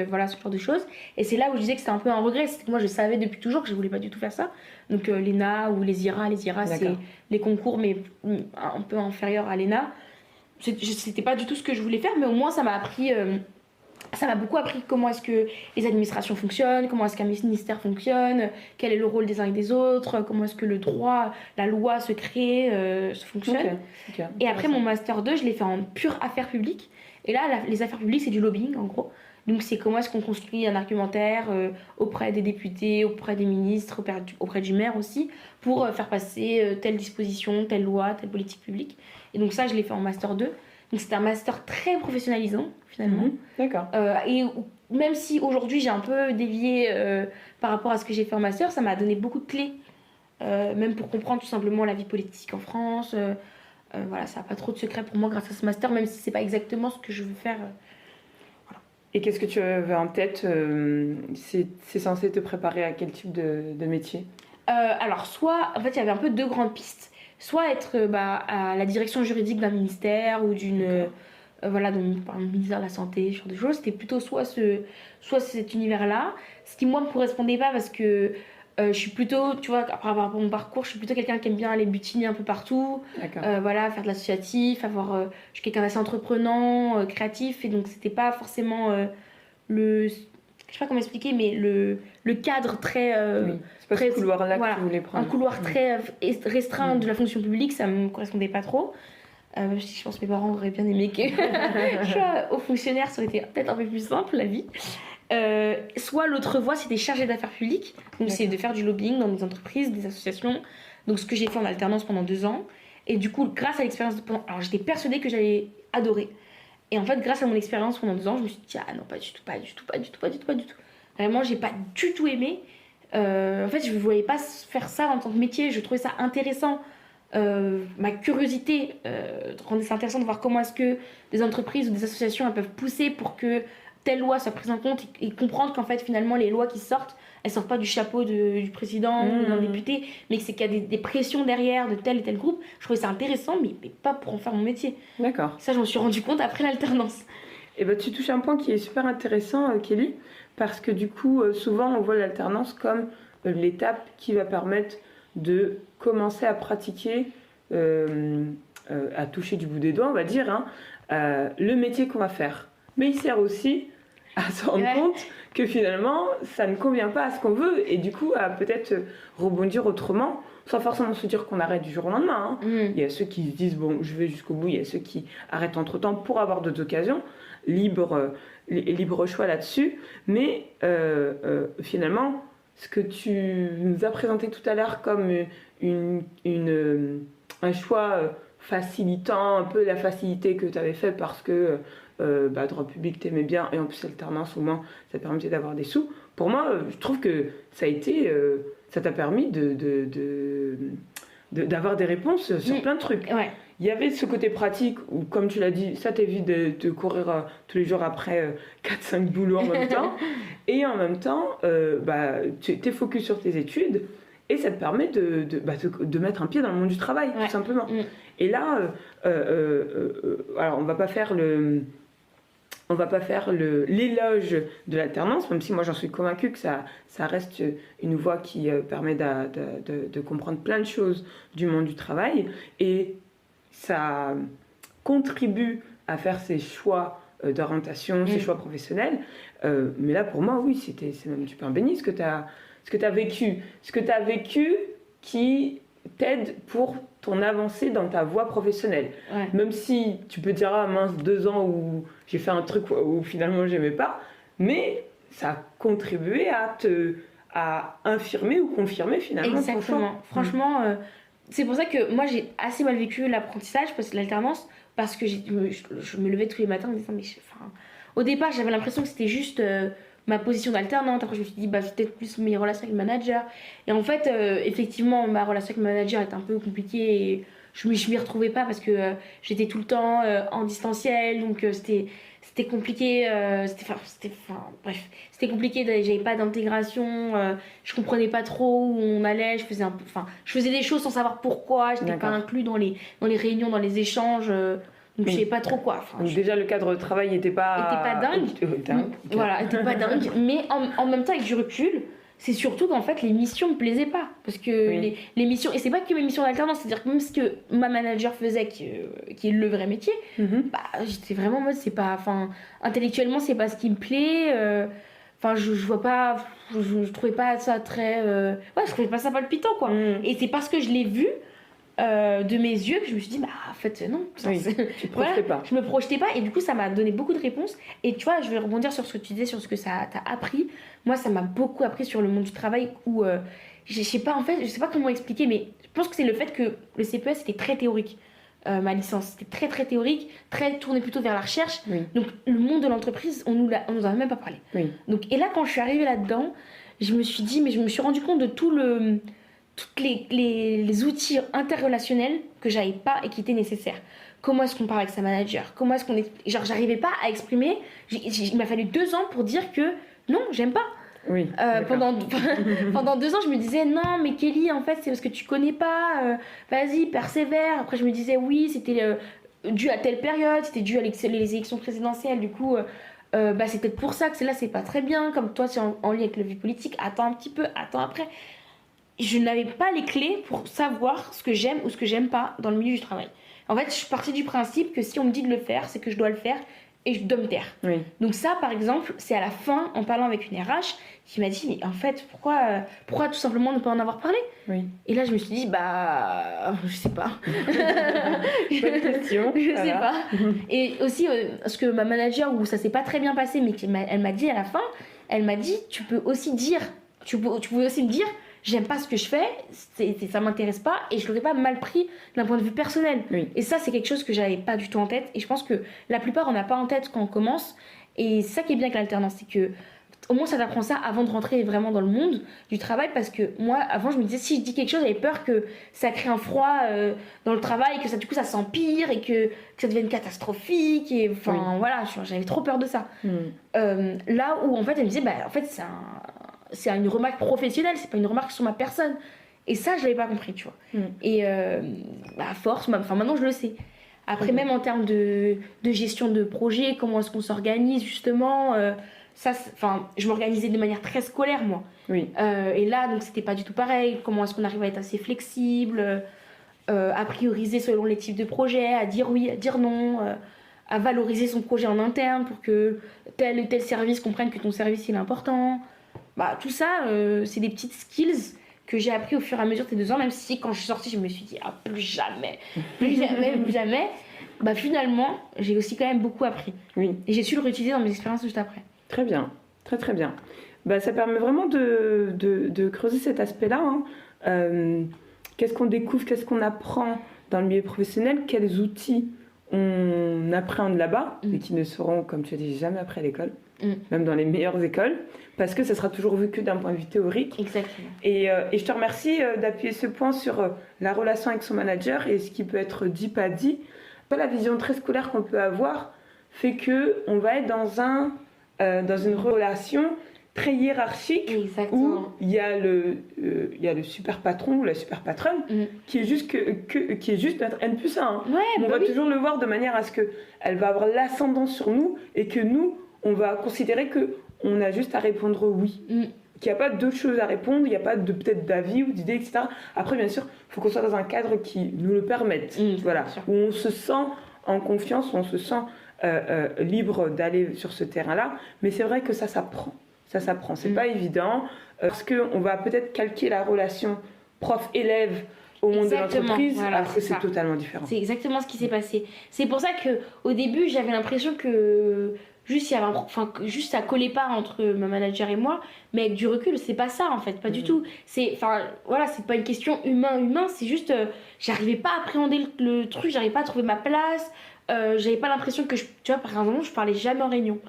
voilà, ce genre de choses. Et c'est là où je disais que c'était un peu un regret. C'est que moi, je savais depuis toujours que je voulais pas du tout faire ça. Donc l'ENA ou les IRA. Les IRA, c'est les concours, mais un peu inférieurs à l'ENA. C'était pas du tout ce que je voulais faire, mais au moins, ça m'a appris... ça m'a beaucoup appris comment est-ce que les administrations fonctionnent, comment est-ce qu'un ministère fonctionne, quel est le rôle des uns et des autres, comment est-ce que le droit, la loi se crée, se fonctionne. Et après mon master 2, je l'ai fait en pure affaires publiques. Et là, les affaires publiques, c'est du lobbying en gros. Donc c'est comment est-ce qu'on construit un argumentaire auprès des députés, auprès des ministres, auprès du maire aussi, pour faire passer telle disposition, telle loi, telle politique publique. Et donc ça, je l'ai fait en master 2. Donc c'était un master très professionnalisant finalement. D'accord. Et même si aujourd'hui j'ai un peu dévié par rapport à ce que j'ai fait en master, ça m'a donné beaucoup de clés, même pour comprendre tout simplement la vie politique en France. Voilà, ça n'a pas trop de secret pour moi grâce à ce master, même si c'est pas exactement ce que je veux faire. Voilà. Et qu'est-ce que tu avais en tête c'est censé te préparer à quel type de métier? Alors, soit, en fait, il y avait un peu deux grandes pistes. Soit être à la direction juridique d'un ministère ou d'une. Voilà, donc par le ministère de la Santé, ce genre de choses. C'était plutôt soit cet univers-là. Ce qui, moi, me correspondait pas parce que je suis plutôt, tu vois, par rapport à mon parcours, je suis plutôt quelqu'un qui aime bien aller butiner un peu partout. Voilà, faire de l'associatif, je suis quelqu'un d'assez entreprenant, créatif. Et donc, c'était pas forcément je sais pas comment expliquer, mais le cadre très. Oui. C'est pas ce couloir-là que tu voulais prendre. Un couloir très restreint de la fonction publique, ça me correspondait pas trop. Je pense que mes parents auraient bien aimé que je sois haut fonctionnaire, ça aurait été peut-être un peu plus simple la vie. Soit l'autre voie, c'était chargé d'affaires publiques, donc c'est de faire du lobbying dans des entreprises, des associations. Donc ce que j'ai fait en alternance pendant 2 ans. Et du coup, grâce à l'expérience, alors j'étais persuadée que j'allais adorer. Et en fait, grâce à mon expérience pendant 2 ans, je me suis dit ah non, pas du tout. Vraiment, j'ai pas du tout aimé. En fait, je ne voyais pas faire ça en tant que métier. Je trouvais ça intéressant. Ma curiosité rendait ça intéressant de voir comment est-ce que des entreprises ou des associations elles peuvent pousser pour que telle loi soit prise en compte et comprendre qu'en fait finalement les lois qui sortent elles sortent pas du chapeau du président ou d'un député, mais que c'est qu'il y a des pressions derrière de tel et tel groupe. Je trouvais ça intéressant, mais pas pour en faire mon métier. D'accord. Ça, je m'en suis rendu compte après l'alternance. Et tu touches un point qui est super intéressant, Kelly, parce que du coup souvent on voit l'alternance comme l'étape qui va permettre de commencer à pratiquer, à toucher du bout des doigts, on va dire, le métier qu'on va faire. Mais il sert aussi à se rendre compte que finalement, ça ne convient pas à ce qu'on veut, et du coup, à peut-être rebondir autrement, sans forcément se dire qu'on arrête du jour au lendemain. Il y a ceux qui se disent, bon, je vais jusqu'au bout, il y a ceux qui arrêtent entre-temps pour avoir d'autres occasions, libre choix là-dessus, mais finalement, ce que tu nous as présenté tout à l'heure comme un choix facilitant, un peu la facilité que tu avais fait parce que droit public t'aimais bien et en plus alternance au moins ça te permettait d'avoir des sous. Pour moi, je trouve que ça t'a permis d'avoir des réponses sur plein de trucs. Ouais. Il y avait ce côté pratique où, comme tu l'as dit, ça t'évite de courir tous les jours après 4-5 boulots en même temps. Et en même temps, tu es focus sur tes études et ça te permet de mettre un pied dans le monde du travail, tout simplement. Et là, alors on va pas faire l'éloge de l'alternance, même si moi j'en suis convaincue que ça reste une voie qui permet de comprendre plein de choses du monde du travail, et ça contribue à faire ses choix d'orientation, ses choix professionnels. Mais là, pour moi, oui, c'est même du pain béni ce que tu as vécu. Ce que tu as vécu qui t'aide pour ton avancée dans ta voie professionnelle. Même si tu peux dire, ah mince, 2 ans où j'ai fait un truc où finalement j'aimais pas, mais ça a contribué à infirmer ou confirmer finalement. Exactement. Franchement, c'est pour ça que moi j'ai assez mal vécu l'apprentissage, l'alternance, parce que je me levais tous les matins en me disant, au départ j'avais l'impression que c'était juste ma position d'alternante. Après je me suis dit c'est peut-être plus mes relations avec le manager, et en fait effectivement ma relation avec le manager était un peu compliquée et je m'y retrouvais pas parce que j'étais tout le temps en distanciel, donc c'était compliqué, c'était compliqué, j'avais pas d'intégration, je comprenais pas trop où on allait, je faisais des choses sans savoir pourquoi, j'étais pas inclus dans les réunions, dans les échanges, Donc je savais pas trop quoi. Enfin, donc déjà le cadre de travail n'était pas dingue. Voilà, était pas dingue. Mais en même temps, avec du recul, c'est surtout qu'en fait les missions me plaisaient pas. Parce que les missions, et c'est pas que mes missions d'alternance, c'est-à-dire que même ce que ma manager faisait, qui est le vrai métier, bah, j'étais vraiment en mode, c'est pas, enfin, intellectuellement, c'est pas ce qui me plaît. Enfin, je vois pas, je trouvais pas ça très. Ouais, je trouvais pas ça palpitant, quoi. Et c'est parce que je l'ai vu de mes yeux que je me suis dit, bah en fait, non. Tu projetais pas. Je me projetais pas, et du coup, ça m'a donné beaucoup de réponses. Et tu vois, je vais rebondir sur ce que tu disais, sur ce que ça t'a appris. Moi, ça m'a beaucoup appris sur le monde du travail où, je sais pas, en fait, je sais pas comment expliquer, mais je pense que c'est le fait que le CPS était très théorique. Ma licence, c'était très très théorique, très tourné plutôt vers la recherche. Donc le monde de l'entreprise, on nous en a même pas parlé. Donc, et là, quand je suis arrivée là-dedans, je me suis dit, mais je me suis rendu compte de tous les outils interrelationnels que j'avais pas et qui étaient nécessaires. Comment est-ce qu'on parle avec sa manager? Comment est-ce qu'on est... Genre, j'arrivais pas à exprimer. Il m'a fallu 2 ans pour dire que non, j'aime pas. Pendant 2 ans, je me disais non, mais Kelly, en fait, c'est parce que tu connais pas. Vas-y, persévère. Après, je me disais oui, c'était dû à telle période, c'était dû à les élections présidentielles. Du coup, bah, c'est peut-être pour ça que là, c'est pas très bien. Comme toi, c'est en lien avec la vie politique. Attends un petit peu, attends après. Je n'avais pas les clés pour savoir ce que j'aime ou ce que j'aime pas dans le milieu du travail. En fait, je suis partie du principe que si on me dit de le faire, c'est que je dois le faire et je dois me taire. Donc ça, par exemple, c'est à la fin, en parlant avec une RH, qui m'a dit, mais en fait, pourquoi tout simplement ne pas en avoir parlé? Et là, je me suis dit, bah, je sais pas. Bonne question. Je sais pas. Et aussi, ce que ma manager, où ça s'est pas très bien passé, mais elle m'a dit à la fin, elle m'a dit, tu peux aussi me dire, j'aime pas ce que je fais, ça m'intéresse pas, et je l'aurais pas mal pris d'un point de vue personnel. Et ça, c'est quelque chose que j'avais pas du tout en tête, et je pense que la plupart on n'a pas en tête quand on commence, et c'est ça qui est bien avec l'alternance, c'est que au moins ça t'apprend ça avant de rentrer vraiment dans le monde du travail, parce que moi avant je me disais, si je dis quelque chose, j'avais peur que ça crée un froid dans le travail, que ça, du coup ça s'empire et que ça devienne catastrophique, et enfin voilà, j'avais trop peur de ça. Là où en fait elle me disait, bah en fait c'est une remarque professionnelle, c'est pas une remarque sur ma personne. Et ça, je l'avais pas compris, tu vois. Et à force, maintenant je le sais. Après, même en termes de gestion de projet, comment est-ce qu'on s'organise, justement, je m'organisais de manière très scolaire, moi. Et là, donc, c'était pas du tout pareil. Comment est-ce qu'on arrive à être assez flexible, à prioriser selon les types de projets, à dire oui, à dire non, à valoriser son projet en interne pour que tel ou tel service comprenne que ton service, il est important. Bah, tout ça, c'est des petites skills que j'ai appris au fur et à mesure de ces 2 ans, même si quand je suis sortie, je me suis dit, ah, plus jamais. Bah, finalement, j'ai aussi quand même beaucoup appris. Et j'ai su le réutiliser dans mes expériences juste après. Très bien, très très bien. Bah, ça permet vraiment de creuser cet aspect-là. Qu'est-ce qu'on découvre, qu'est-ce qu'on apprend dans le milieu professionnel, quels outils on appréhende là-bas, et qui ne seront, comme tu as dit, jamais appris à l'école. Même dans les meilleures écoles, parce que ça sera toujours vu que d'un point de vue théorique. Exactement. Et je te remercie d'appuyer ce point sur la relation avec son manager et ce qui peut être dit, pas dit. La vision très scolaire qu'on peut avoir fait qu'on va être dans une relation très hiérarchique. Exactement. Où il y a le super patron ou la super patronne qui est juste qui est juste notre N+1. On va toujours le voir de manière à ce qu'elle va avoir l'ascendant sur nous et que nous, on va considérer qu'on a juste à répondre oui. Qu'il n'y a pas d'autres choses à répondre, il n'y a pas peut-être d'avis ou d'idées, etc. Après, bien sûr, il faut qu'on soit dans un cadre qui nous le permette. Voilà, où on se sent en confiance, où on se sent libre d'aller sur ce terrain-là. Mais c'est vrai que ça s'apprend. Ça s'apprend. C'est pas évident. Parce qu'on va peut-être calquer la relation prof-élève au monde de l'entreprise, alors que c'est totalement différent. C'est exactement ce qui s'est passé. C'est pour ça qu'au début, j'avais l'impression que juste ça collait pas entre ma manager et moi, mais avec du recul, c'est pas ça en fait, pas du tout. C'est pas une question humain, c'est juste j'arrivais pas à appréhender le truc, j'arrivais pas à trouver ma place, j'avais pas l'impression que tu vois, par exemple, je parlais jamais en réunion.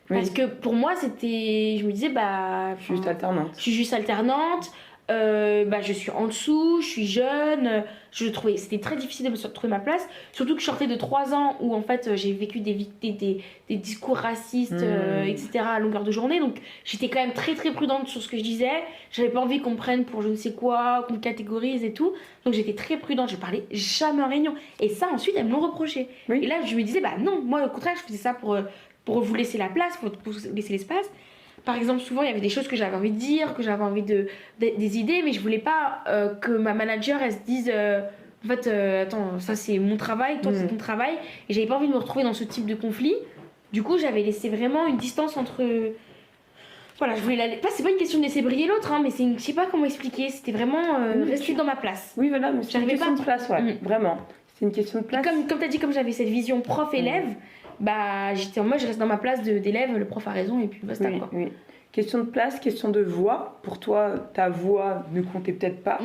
Parce que pour moi, je me disais, bah. Je suis juste alternante. Je suis juste alternante. je suis en dessous, je suis jeune. C'était très difficile de me trouver ma place. Surtout que je sortais de 3 ans où en fait j'ai vécu des discours racistes, etc. à longueur de journée. Donc j'étais quand même très très prudente sur ce que je disais. J'avais pas envie qu'on me prenne pour je ne sais quoi, qu'on me catégorise et tout. Donc j'étais très prudente, je parlais jamais en réunion. Et ça ensuite elles me l'ont reproché. Oui. Et là je me disais, bah non, moi au contraire je faisais ça pour vous laisser la place, pour vous laisser l'espace. Par exemple, souvent, il y avait des choses que j'avais envie de dire, que j'avais envie des idées, mais je voulais pas que ma manager, elle se dise en fait, attends, ça c'est mon travail, toi c'est ton travail. Et j'avais pas envie de me retrouver dans ce type de conflit. Du coup, j'avais laissé vraiment une distance entre. Voilà, je voulais c'est pas une question de laisser briller l'autre, hein, mais je sais pas comment expliquer. C'était vraiment rester dans ma place. Oui, voilà, mais c'est une question de place, ouais, vraiment. C'est une question de place. Et comme tu as dit, comme j'avais cette vision prof-élève, bah j'étais en mode je reste dans ma place d'élève, le prof a raison et puis basta quoi. Oui. Question de place, question de voix. Pour toi, ta voix ne comptait peut-être pas.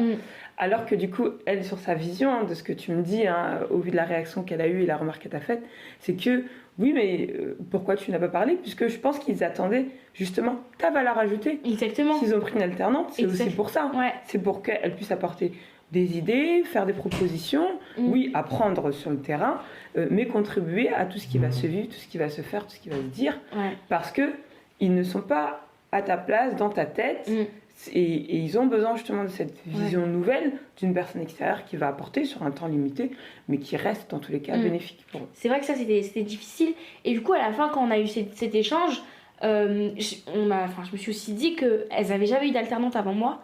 Alors que du coup, elle, sur sa vision, de ce que tu me dis, au vu de la réaction qu'elle a eue et la remarque qu'elle t'a faite, c'est que, oui, mais pourquoi tu n'as pas parlé? Puisque je pense qu'ils attendaient justement ta valeur ajoutée. Exactement. S'ils ont pris une alternante, c'est aussi pour ça. Ouais. C'est pour qu'elle puisse apporter des idées, faire des propositions, oui, apprendre sur le terrain, mais contribuer à tout ce qui va se vivre, tout ce qui va se faire, tout ce qui va se dire, parce que ils ne sont pas à ta place, dans ta tête, et ils ont besoin justement de cette vision nouvelle d'une personne extérieure qui va apporter sur un temps limité, mais qui reste dans tous les cas bénéfique pour eux. C'est vrai que ça c'était difficile, et du coup à la fin quand on a eu cet échange, je me suis aussi dit qu'elles avaient jamais eu d'alternante avant moi.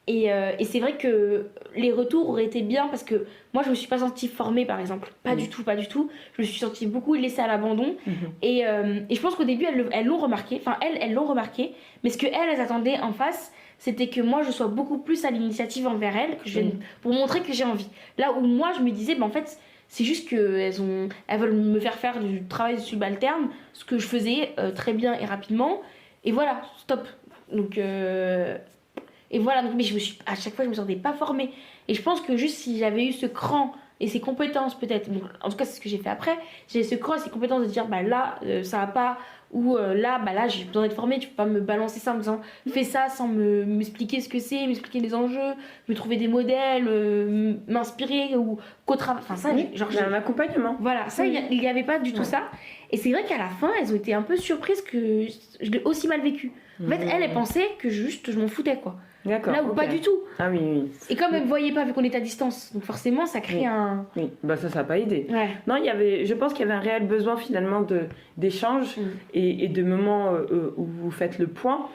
Et c'est vrai que les retours auraient été bien parce que moi je me suis pas sentie formée par exemple, pas du tout. Je me suis sentie beaucoup laissée à l'abandon et je pense qu'au début elles l'ont remarqué, elles l'ont remarqué, mais ce qu'elles attendaient en face c'était que moi je sois beaucoup plus à l'initiative envers elles, pour montrer que j'ai envie. Là où moi je me disais en fait c'est juste qu'elles veulent me faire du travail subalterne, ce que je faisais très bien et rapidement, et voilà, stop. Donc et voilà, donc, mais à chaque fois je me sentais pas formée. Et je pense que juste si j'avais eu ce cran et ces compétences peut-être, donc, en tout cas c'est ce que j'ai fait après, j'ai ce cran et ces compétences de dire bah là ça va pas, ou là j'ai besoin d'être formée, tu peux pas me balancer ça en me disant fais ça sans m'expliquer ce que c'est, m'expliquer les enjeux, me trouver des modèles, m'inspirer ou qu'au travail, enfin ça j'ai un accompagnement. Voilà, ça il y avait pas du tout ça. Et c'est vrai qu'à la fin elles ont été un peu surprises que je l'ai aussi mal vécu. En fait elles pensaient que juste je m'en foutais quoi. D'accord, là où pas du tout. Ah oui. Et comme elle ne voyait pas vu qu'on était à distance, donc forcément ça crée un... Oui, bah ça n'a pas aidé. Ouais. Non, je pense qu'il y avait un réel besoin finalement d'échanges et de moments où vous faites le point,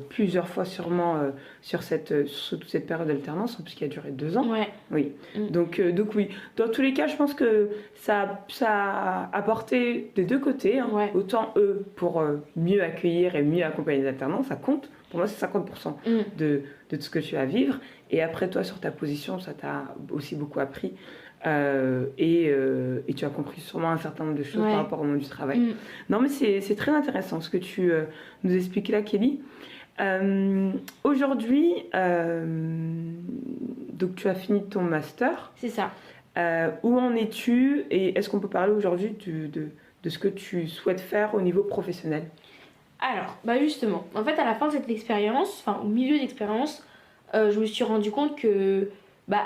plusieurs fois sûrement sur toute cette période d'alternance, puisqu'elle a duré 2 ans. Ouais. Oui. Donc oui, dans tous les cas, je pense que ça a apporté des deux côtés, autant eux pour mieux accueillir et mieux accompagner les alternants, ça compte. Pour moi, c'est 50% de tout ce que tu as à vivre. Et après, toi, sur ta position, ça t'a aussi beaucoup appris. Et tu as compris sûrement un certain nombre de choses par rapport au monde du travail. Non, mais c'est très intéressant ce que tu nous expliques là, Kelly. Aujourd'hui, donc tu as fini ton master. C'est ça. Où en es-tu? Et est-ce qu'on peut parler aujourd'hui de ce que tu souhaites faire au niveau professionnel? Alors, justement, en fait, à la fin de cette expérience, au milieu d'expérience, je me suis rendu compte que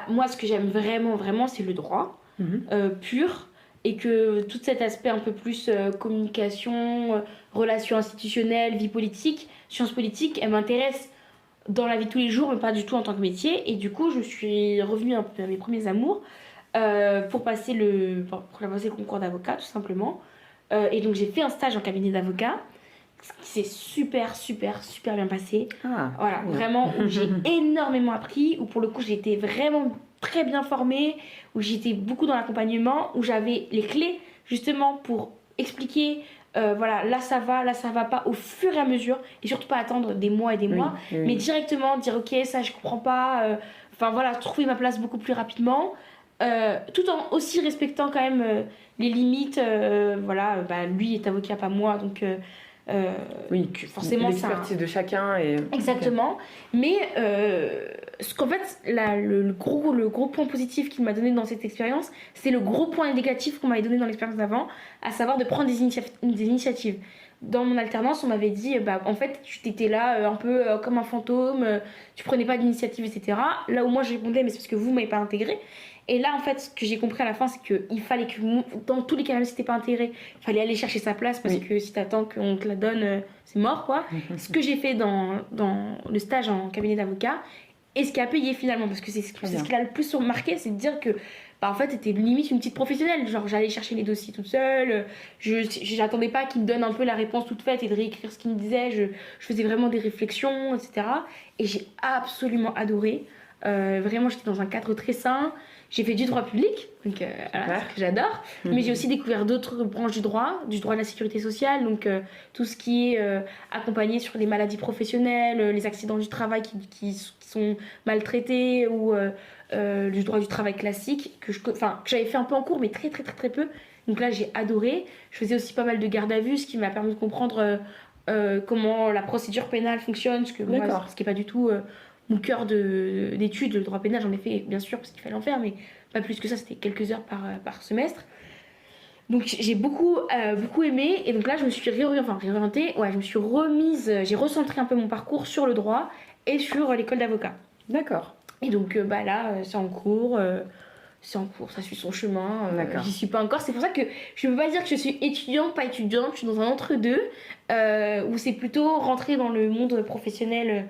moi, ce que j'aime vraiment, vraiment, c'est le droit pur, et que tout cet aspect un peu plus communication, relations institutionnelles, vie politique, sciences politiques, elle m'intéresse dans la vie de tous les jours, mais pas du tout en tant que métier. Et du coup, je suis revenue un peu à mes premiers amours pour passer le concours d'avocat, tout simplement. Et donc, j'ai fait un stage en cabinet d'avocat. Qui s'est super bien passé. Voilà, vraiment, où j'ai énormément appris, où pour le coup j'ai été vraiment très bien formée, où j'étais beaucoup dans l'accompagnement, où j'avais les clés justement pour expliquer là ça va pas au fur et à mesure, et surtout pas attendre des mois et des mois, mais directement dire ok ça je comprends pas, trouver ma place beaucoup plus rapidement, tout en aussi respectant quand même les limites, lui est avocat pas moi, donc forcément l'expertise de chacun exactement. Mais qu'en fait le gros point positif qu'il m'a donné dans cette expérience, c'est le gros point négatif qu'on m'avait donné dans l'expérience d'avant, à savoir de prendre des initiatives. dans mon alternance, on m'avait dit, bah, en fait, tu t'étais là un peu comme un fantôme, tu prenais pas d'initiative, etc. Là où moi, je répondais, mais c'est parce que vous m'avez pas intégré. Et là, en fait, ce que j'ai compris à la fin, c'est qu'il fallait que, dans tous les cas, même si t'es pas intégré, il fallait aller chercher sa place parce que si t'attends qu'on te la donne, c'est mort, quoi. Ce que j'ai fait dans le stage en cabinet d'avocat et ce qui a payé finalement, parce que c'est ce qui l'a le plus marqué, c'est de dire que, bah, en fait, c'était limite une petite professionnelle. Genre, j'allais chercher les dossiers toute seule, j'attendais pas qu'il me donne un peu la réponse toute faite et de réécrire ce qu'il me disait, je faisais vraiment des réflexions, etc. Et j'ai absolument adoré. Vraiment, j'étais dans un cadre très sain. J'ai fait du droit public, donc voilà, ce que j'adore. Mais j'ai aussi découvert d'autres branches du droit de la sécurité sociale, donc tout ce qui est accompagné sur les maladies professionnelles, les accidents du travail qui sont maltraités, ou du droit du travail classique, que j'avais fait un peu en cours, mais très très très très peu. Donc là, j'ai adoré. Je faisais aussi pas mal de garde à vue, ce qui m'a permis de comprendre comment la procédure pénale fonctionne, ce qui n'est pas du tout mon cœur d'études. Le droit pénal, j'en ai fait bien sûr parce qu'il fallait en faire, mais pas plus que ça, c'était quelques heures par semestre. Donc j'ai beaucoup aimé, et donc là je me suis réorientée, je me suis remise, j'ai recentré un peu mon parcours sur le droit et sur l'école d'avocat. D'accord. Et donc là c'est en cours, ça suit son chemin, j'y suis pas encore. C'est pour ça que je ne peux pas dire que je suis étudiante, pas étudiante, je suis dans un entre-deux, où c'est plutôt rentrer dans le monde professionnel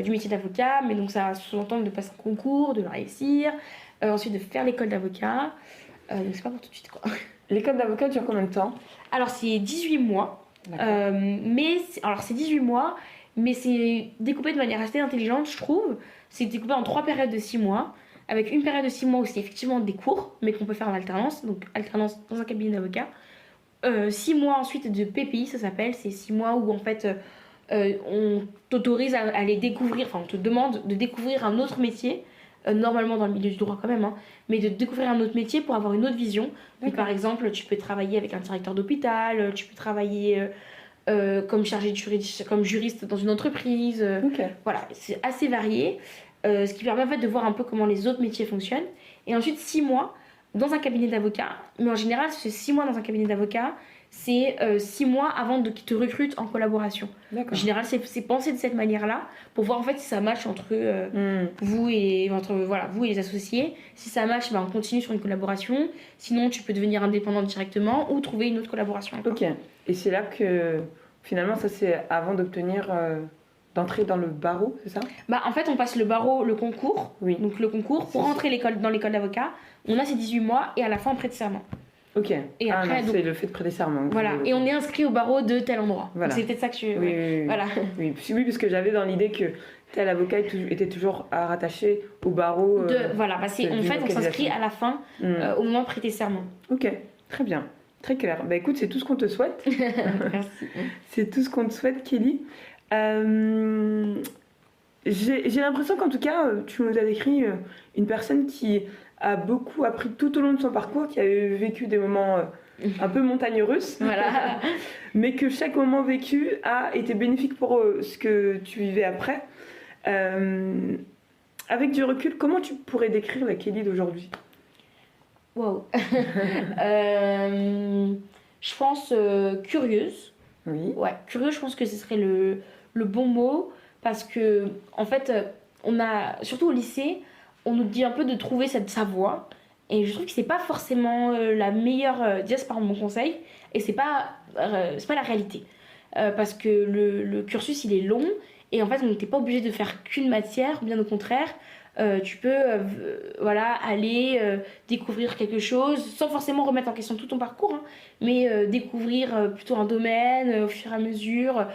du métier d'avocat, mais donc ça sous-entend de passer un concours, de le réussir, ensuite de faire l'école d'avocat, donc c'est pas pour tout de suite, quoi. L'école d'avocat dure combien de temps? Alors c'est 18 mois, c'est 18 mois, mais c'est découpé de manière assez intelligente, je trouve. C'est découpé en 3 périodes de 6 mois, avec une période de 6 mois où c'est effectivement des cours, mais qu'on peut faire en alternance, donc alternance dans un cabinet d'avocat. 6 mois ensuite de PPI, ça s'appelle, c'est 6 mois où en fait on t'autorise à aller découvrir, on te demande de découvrir un autre métier, normalement dans le milieu du droit quand même, hein, mais de découvrir un autre métier pour avoir une autre vision. Donc, par exemple, tu peux travailler avec un directeur d'hôpital, tu peux travailler comme comme juriste dans une entreprise. Voilà, c'est assez varié, ce qui permet en fait de voir un peu comment les autres métiers fonctionnent. Et ensuite 6 mois dans un cabinet d'avocat, mais en général ce 6 mois dans un cabinet d'avocat, c'est 6 mois avant qu'ils te recrutent en collaboration. En général, c'est pensé de cette manière-là pour voir en fait si ça match entre vous et les associés. Si ça match, on continue sur une collaboration. Sinon, tu peux devenir indépendant directement ou trouver une autre collaboration. Ok. Et c'est là que finalement, ça c'est avant d'obtenir d'entrer dans le barreau, c'est ça? En fait, on passe le barreau, le concours. Oui. Donc le concours pour rentrer dans l'école d'avocat. On a ces 18 mois et à la fin on prête serment. Ok. Et après, c'est le fait de prêter serment. Voilà. Et on est inscrit au barreau de tel endroit. Voilà. C'est peut-être ça que je... Oui. Voilà. Oui, parce que j'avais dans l'idée que tel avocat était toujours rattaché au barreau. Voilà. En fait, on s'inscrit à la fin, au moment de prêter serment. Ok. Très bien. Très clair. Écoute, c'est tout ce qu'on te souhaite. Merci. C'est tout ce qu'on te souhaite, Kelly. J'ai l'impression qu'en tout cas, tu nous as décrit une personne qui a beaucoup appris tout au long de son parcours, qui a vécu des moments un peu montagnes russes, voilà. mais que chaque moment vécu a été bénéfique pour ce que tu vivais après. Avec du recul, comment tu pourrais décrire la Kelly d'aujourd'hui? Wow. Je pense curieuse. Oui. Ouais, curieuse, je pense que ce serait le bon mot, parce que en fait, on a, surtout au lycée, on nous dit un peu de trouver sa voie, et je trouve que c'est pas forcément la meilleure, déjà c'est pas mon conseil, et c'est pas la réalité, parce que le cursus il est long, et en fait on n'était pas obligé de faire qu'une matière, bien au contraire. Tu peux aller découvrir quelque chose sans forcément remettre en question tout ton parcours, hein, mais découvrir plutôt un domaine au fur et à mesure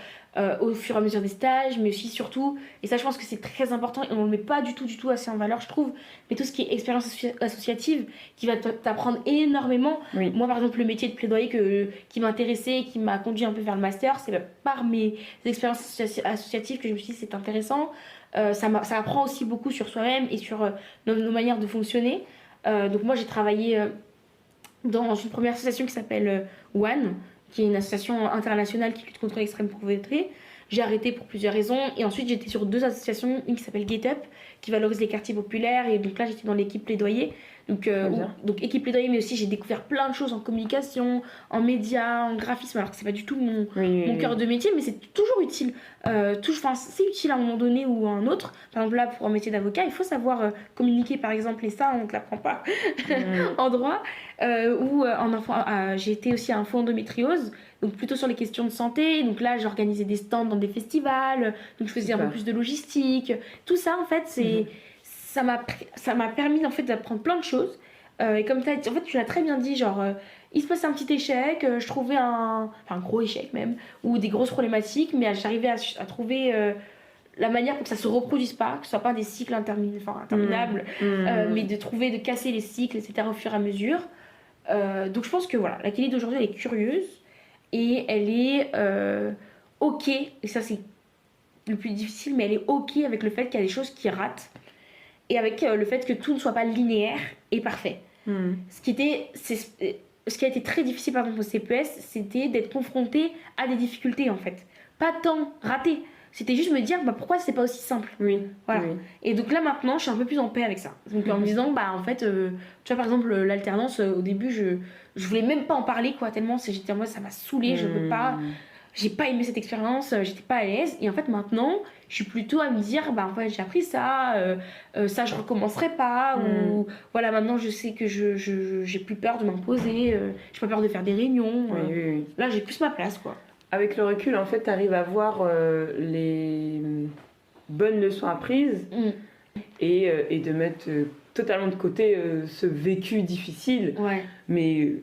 des stages, mais aussi surtout, et ça je pense que c'est très important et on le met pas du tout assez en valeur, je trouve, mais tout ce qui est expérience associative qui va t'apprendre énormément. Oui. Moi par exemple, le métier de plaidoyer qui m'intéressait et qui m'a conduit un peu vers le master, c'est par mes expériences associatives que je me suis dit c'est intéressant. Ça apprend aussi beaucoup sur soi-même et sur nos manières de fonctionner. Donc moi j'ai travaillé dans une première association qui s'appelle ONE, qui est une association internationale qui lutte contre l'extrême pauvreté. j'ai arrêté pour plusieurs raisons. Et ensuite, j'étais sur 2 associations, une qui s'appelle Get Up, qui valorise les quartiers populaires. Et donc là, j'étais dans l'équipe plaidoyer. Donc équipe plaidoyer, mais aussi j'ai découvert plein de choses en communication, en médias, en graphisme, alors que c'est pas du tout mon cœur de métier, mais c'est toujours utile. C'est utile à un moment donné ou à un autre. Par exemple, là, pour un métier d'avocat, il faut savoir communiquer, par exemple, et ça, on ne te l'apprend pas en droit. J'ai été aussi à Info Endométriose, donc plutôt sur les questions de santé. Donc là, j'organisais des stands dans des festivals, donc je faisais un peu plus de logistique. Tout ça, en fait, ça m'a permis en fait d'apprendre plein de choses. Et comme tu l'as très bien dit, genre il se passe un petit échec, je trouvais un gros échec même, ou des grosses problématiques, mais j'arrivais à trouver la manière pour que ça se reproduise pas, que ce soit pas des cycles interminables, mais de casser les cycles, etc. au fur et à mesure. Donc je pense que voilà, la Kelly d'aujourd'hui, elle est curieuse et elle est ok, et ça c'est le plus difficile, mais elle est ok avec le fait qu'il y a des choses qui ratent et avec le fait que tout ne soit pas linéaire et parfait. Ce qui a été très difficile par exemple au CPS, c'était d'être confronté à des difficultés en fait. Pas tant rater, c'était juste me dire pourquoi c'est pas aussi simple. Voilà. Et donc là maintenant je suis un peu plus en paix avec ça. Donc en me disant en fait, tu vois par exemple l'alternance, au début je voulais même pas en parler quoi, tellement j'étais en mode ça m'a saoulée, je veux pas. J'ai pas aimé cette expérience, j'étais pas à l'aise. Et en fait, maintenant, je suis plutôt à me dire, en fait, j'ai appris ça, ça je recommencerai pas. Ou voilà, maintenant je sais que j'ai plus peur de m'imposer, j'ai pas peur de faire des réunions. Là, j'ai plus ma place, quoi. Avec le recul, en fait, tu arrives à voir les bonnes leçons apprises et de mettre totalement de côté ce vécu difficile. Mais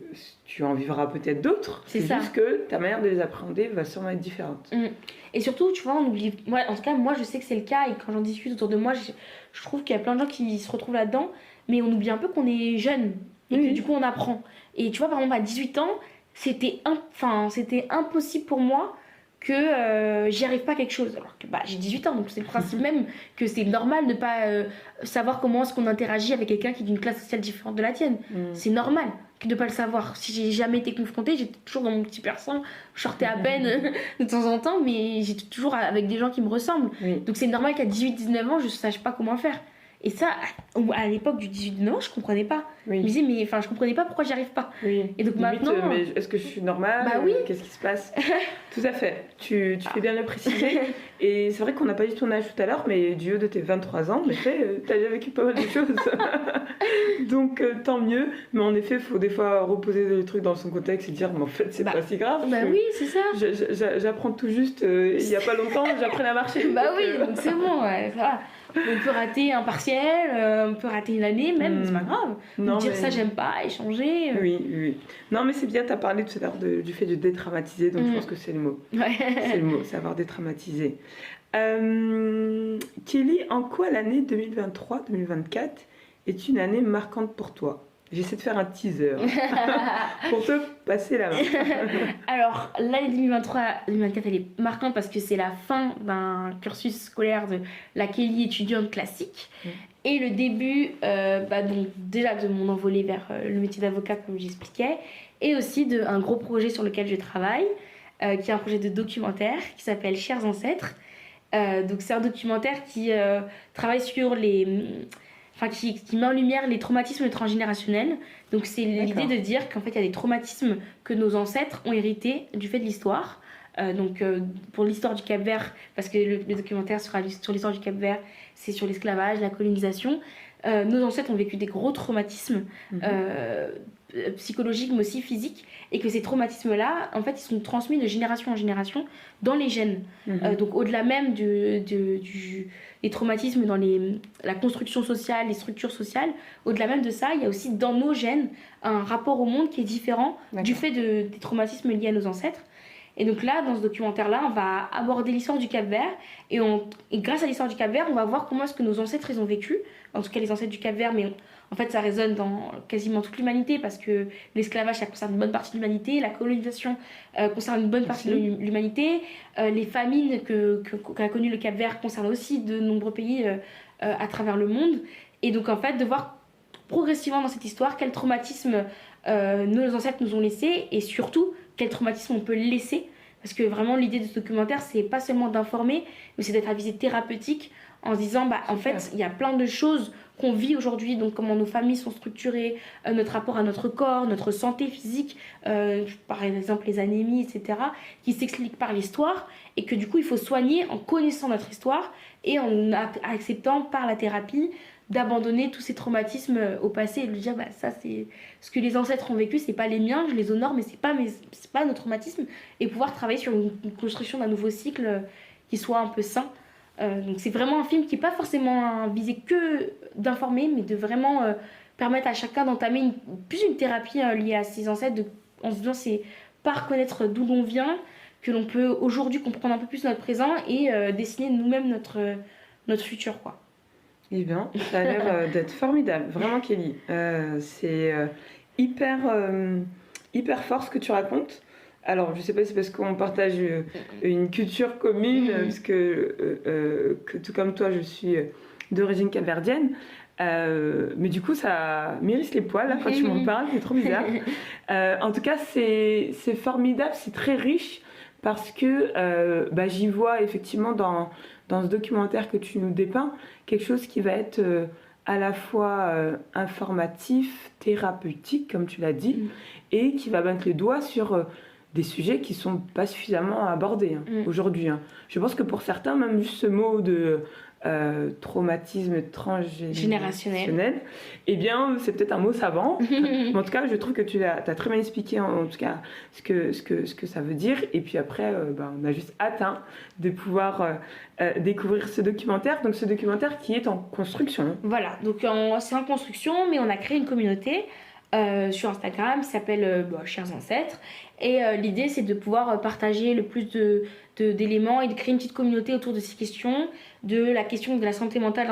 tu en vivras peut-être d'autres. C'est juste que ta manière de les appréhender va sûrement être différente. Et surtout, tu vois, on oublie. En tout cas, moi, je sais que c'est le cas. Et quand j'en discute autour de moi, je trouve qu'il y a plein de gens qui se retrouvent là-dedans. Mais on oublie un peu qu'on est jeune. Et que du coup, on apprend. Et tu vois, par exemple, à 18 ans, c'était impossible pour moi que j'y arrive pas à quelque chose. Alors que j'ai 18 ans, donc c'est le principe même que c'est normal de pas savoir comment est-ce qu'on interagit avec quelqu'un qui est d'une classe sociale différente de la tienne. C'est normal de pas le savoir. Si j'ai jamais été confrontée, j'étais toujours dans mon petit persan, je sortais à peine de temps en temps, mais j'étais toujours avec des gens qui me ressemblent. Donc c'est normal qu'à 18-19 ans, je sache pas comment faire. Et ça, à l'époque du 18-19 ans, je comprenais pas. Je me disais, je comprenais pas pourquoi j'y arrive pas. Et donc maintenant. Mais est-ce que je suis normale? Qu'est-ce qui se passe? Tout à fait. Tu fais bien de le préciser. Et c'est vrai qu'on n'a pas dit ton âge tout à l'heure, mais du haut de tes 23 ans, en effet, tu as déjà vécu pas mal de choses. Donc tant mieux. Mais en effet, il faut des fois reposer les trucs dans son contexte et dire, mais en fait, c'est pas si grave. Oui, c'est ça. J'apprends tout juste, il y a pas longtemps, j'apprenais à marcher. Donc c'est bon, ça va. On peut rater un partiel, on peut rater une année même, c'est pas grave. Dire ça j'aime pas, échanger. Oui. Non mais c'est bien, t'as parlé tout à l'heure du fait de détraumatiser, donc je pense que c'est le mot. C'est le mot, savoir détraumatiser. Kelly, en quoi l'année 2023-2024 est une année marquante pour toi? J'essaie de faire un teaser pour te passer la main. Alors, l'année 2023-2024, elle est marquante parce que c'est la fin d'un cursus scolaire de la Kelly étudiante classique et le début donc, déjà de mon envolée vers le métier d'avocat, comme j'expliquais, et aussi d'un gros projet sur lequel je travaille, qui est un projet de documentaire qui s'appelle Chers Ancêtres. Donc, c'est un documentaire qui travaille sur qui met en lumière les traumatismes transgénérationnels. Donc c'est l'idée de dire qu'en fait il y a des traumatismes que nos ancêtres ont hérités du fait de l'histoire. Pour l'histoire du Cap-Vert, parce que le documentaire sera sur l'histoire du Cap-Vert, c'est sur l'esclavage, la colonisation. Nos ancêtres ont vécu des gros traumatismes psychologiques mais aussi physiques, et que ces traumatismes-là, en fait, ils sont transmis de génération en génération dans les gènes. Donc au-delà même des traumatismes dans la construction sociale, les structures sociales, au-delà même de ça, il y a aussi dans nos gènes un rapport au monde qui est différent du fait des traumatismes liés à nos ancêtres. Et donc là, dans ce documentaire-là, on va aborder l'histoire du Cap-Vert, et grâce à l'histoire du Cap-Vert, on va voir comment est-ce que nos ancêtres ils ont vécu, en tout cas les ancêtres du Cap-Vert, mais en fait ça résonne dans quasiment toute l'humanité, parce que l'esclavage ça concerne une bonne partie de l'humanité, la colonisation concerne une bonne partie de l'humanité, les famines qu'a connues le Cap-Vert concernent aussi de nombreux pays à travers le monde. Et donc en fait de voir progressivement dans cette histoire quel traumatisme nos ancêtres nous ont laissé, et surtout quel traumatisme on peut laisser, parce que vraiment l'idée de ce documentaire, c'est pas seulement d'informer, mais c'est d'être à visée thérapeutique en se disant, bah, en fait, il y a plein de choses qu'on vit aujourd'hui, donc comment nos familles sont structurées, notre rapport à notre corps, notre santé physique, par exemple les anémies, etc., qui s'expliquent par l'histoire, et que du coup, il faut soigner en connaissant notre histoire et en acceptant par la thérapie d'abandonner tous ces traumatismes au passé et de dire, bah, ça c'est ce que les ancêtres ont vécu, c'est pas les miens, je les honore, mais c'est pas nos traumatismes, et pouvoir travailler sur une construction d'un nouveau cycle qui soit un peu sain. Donc c'est vraiment un film qui n'est pas forcément visé que d'informer, mais de vraiment permettre à chacun d'entamer plus une thérapie liée à ses ancêtres, en se disant c'est par connaître d'où l'on vient que l'on peut aujourd'hui comprendre un peu plus notre présent et dessiner nous-mêmes notre futur, quoi. Eh bien, ça a l'air d'être formidable, vraiment Kelly. C'est hyper, hyper fort ce que tu racontes. Alors, je sais pas si c'est parce qu'on partage une culture commune, parce que tout comme toi, je suis d'origine capverdienne. Mais du coup, ça m'érisse les poils là, quand tu m'en parles, c'est trop bizarre. En tout cas, c'est formidable, c'est très riche parce que j'y vois effectivement dans ce documentaire que tu nous dépeins quelque chose qui va être à la fois informatif, thérapeutique, comme tu l'as dit, et qui va mettre les doigts sur des sujets qui sont pas suffisamment abordés aujourd'hui. Je pense que pour certains, même juste ce mot de traumatisme transgénérationnel, eh bien, c'est peut-être un mot savant. Mais en tout cas, je trouve que tu as très bien expliqué en tout cas ce que ça veut dire. Et puis après, on a juste hâte de pouvoir découvrir ce documentaire. Donc ce documentaire qui est en construction. Voilà, donc c'est en construction, mais on a créé une communauté sur Instagram qui s'appelle Chers Ancêtres. Et l'idée, c'est de pouvoir partager le plus d'éléments et de créer une petite communauté autour de ces questions, de la question de la santé mentale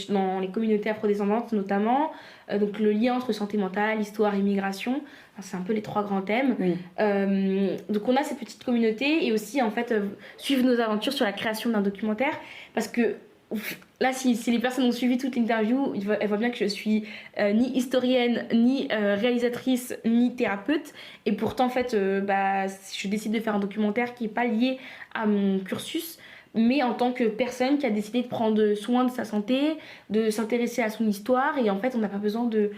dans les communautés afrodescendantes notamment, donc le lien entre santé mentale, histoire, immigration, enfin, c'est un peu les trois grands thèmes. Oui. Donc on a cette petite communauté et aussi en fait suivre nos aventures sur la création d'un documentaire, parce que là, si les personnes ont suivi toute l'interview, elles voient bien que je suis ni historienne, ni réalisatrice, ni thérapeute. Et pourtant, en fait, je décide de faire un documentaire qui n'est pas lié à mon cursus, mais en tant que personne qui a décidé de prendre soin de sa santé, de s'intéresser à son histoire. Et en fait, on n'a pas besoin de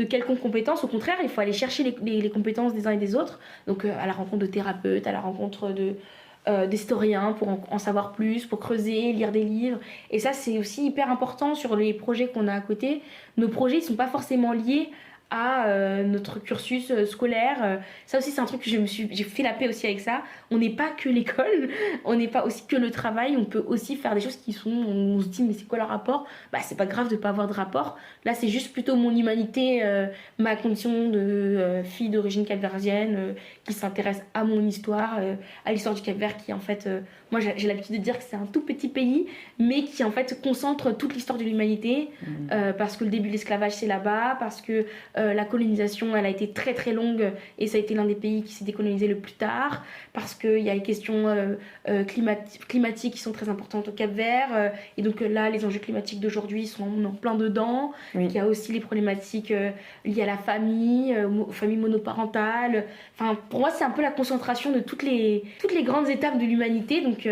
quelconque compétences. Au contraire, il faut aller chercher les compétences des uns et des autres. Donc, à la rencontre de thérapeutes, à la rencontre d'historiens pour en savoir plus, pour creuser, lire des livres. Et ça, c'est aussi hyper important sur les projets qu'on a à côté. Nos projets, ils sont pas forcément liés à notre cursus scolaire. Ça aussi, c'est un truc que j'ai fait la paix aussi avec ça. On n'est pas que l'école, on n'est pas aussi que le travail, on peut aussi faire des choses on se dit, mais c'est quoi le rapport ? C'est pas grave de pas avoir de rapport. Là, c'est juste plutôt mon humanité, ma condition de fille d'origine capverdienne qui s'intéresse à mon histoire, à l'histoire du Cap-Vert qui, en fait, moi, j'ai l'habitude de dire que c'est un tout petit pays, mais qui, en fait, concentre toute l'histoire de l'humanité, parce que le début de l'esclavage, c'est là-bas, parce que la colonisation, elle a été très très longue et ça a été l'un des pays qui s'est décolonisé le plus tard, parce qu'il y a les questions climatiques qui sont très importantes au Cap-Vert, et donc là, les enjeux climatiques d'aujourd'hui sont en plein dedans. Oui. Il y a aussi les problématiques liées à la famille, aux familles monoparentales. Enfin, pour moi, c'est un peu la concentration de toutes les grandes étapes de l'humanité. Donc,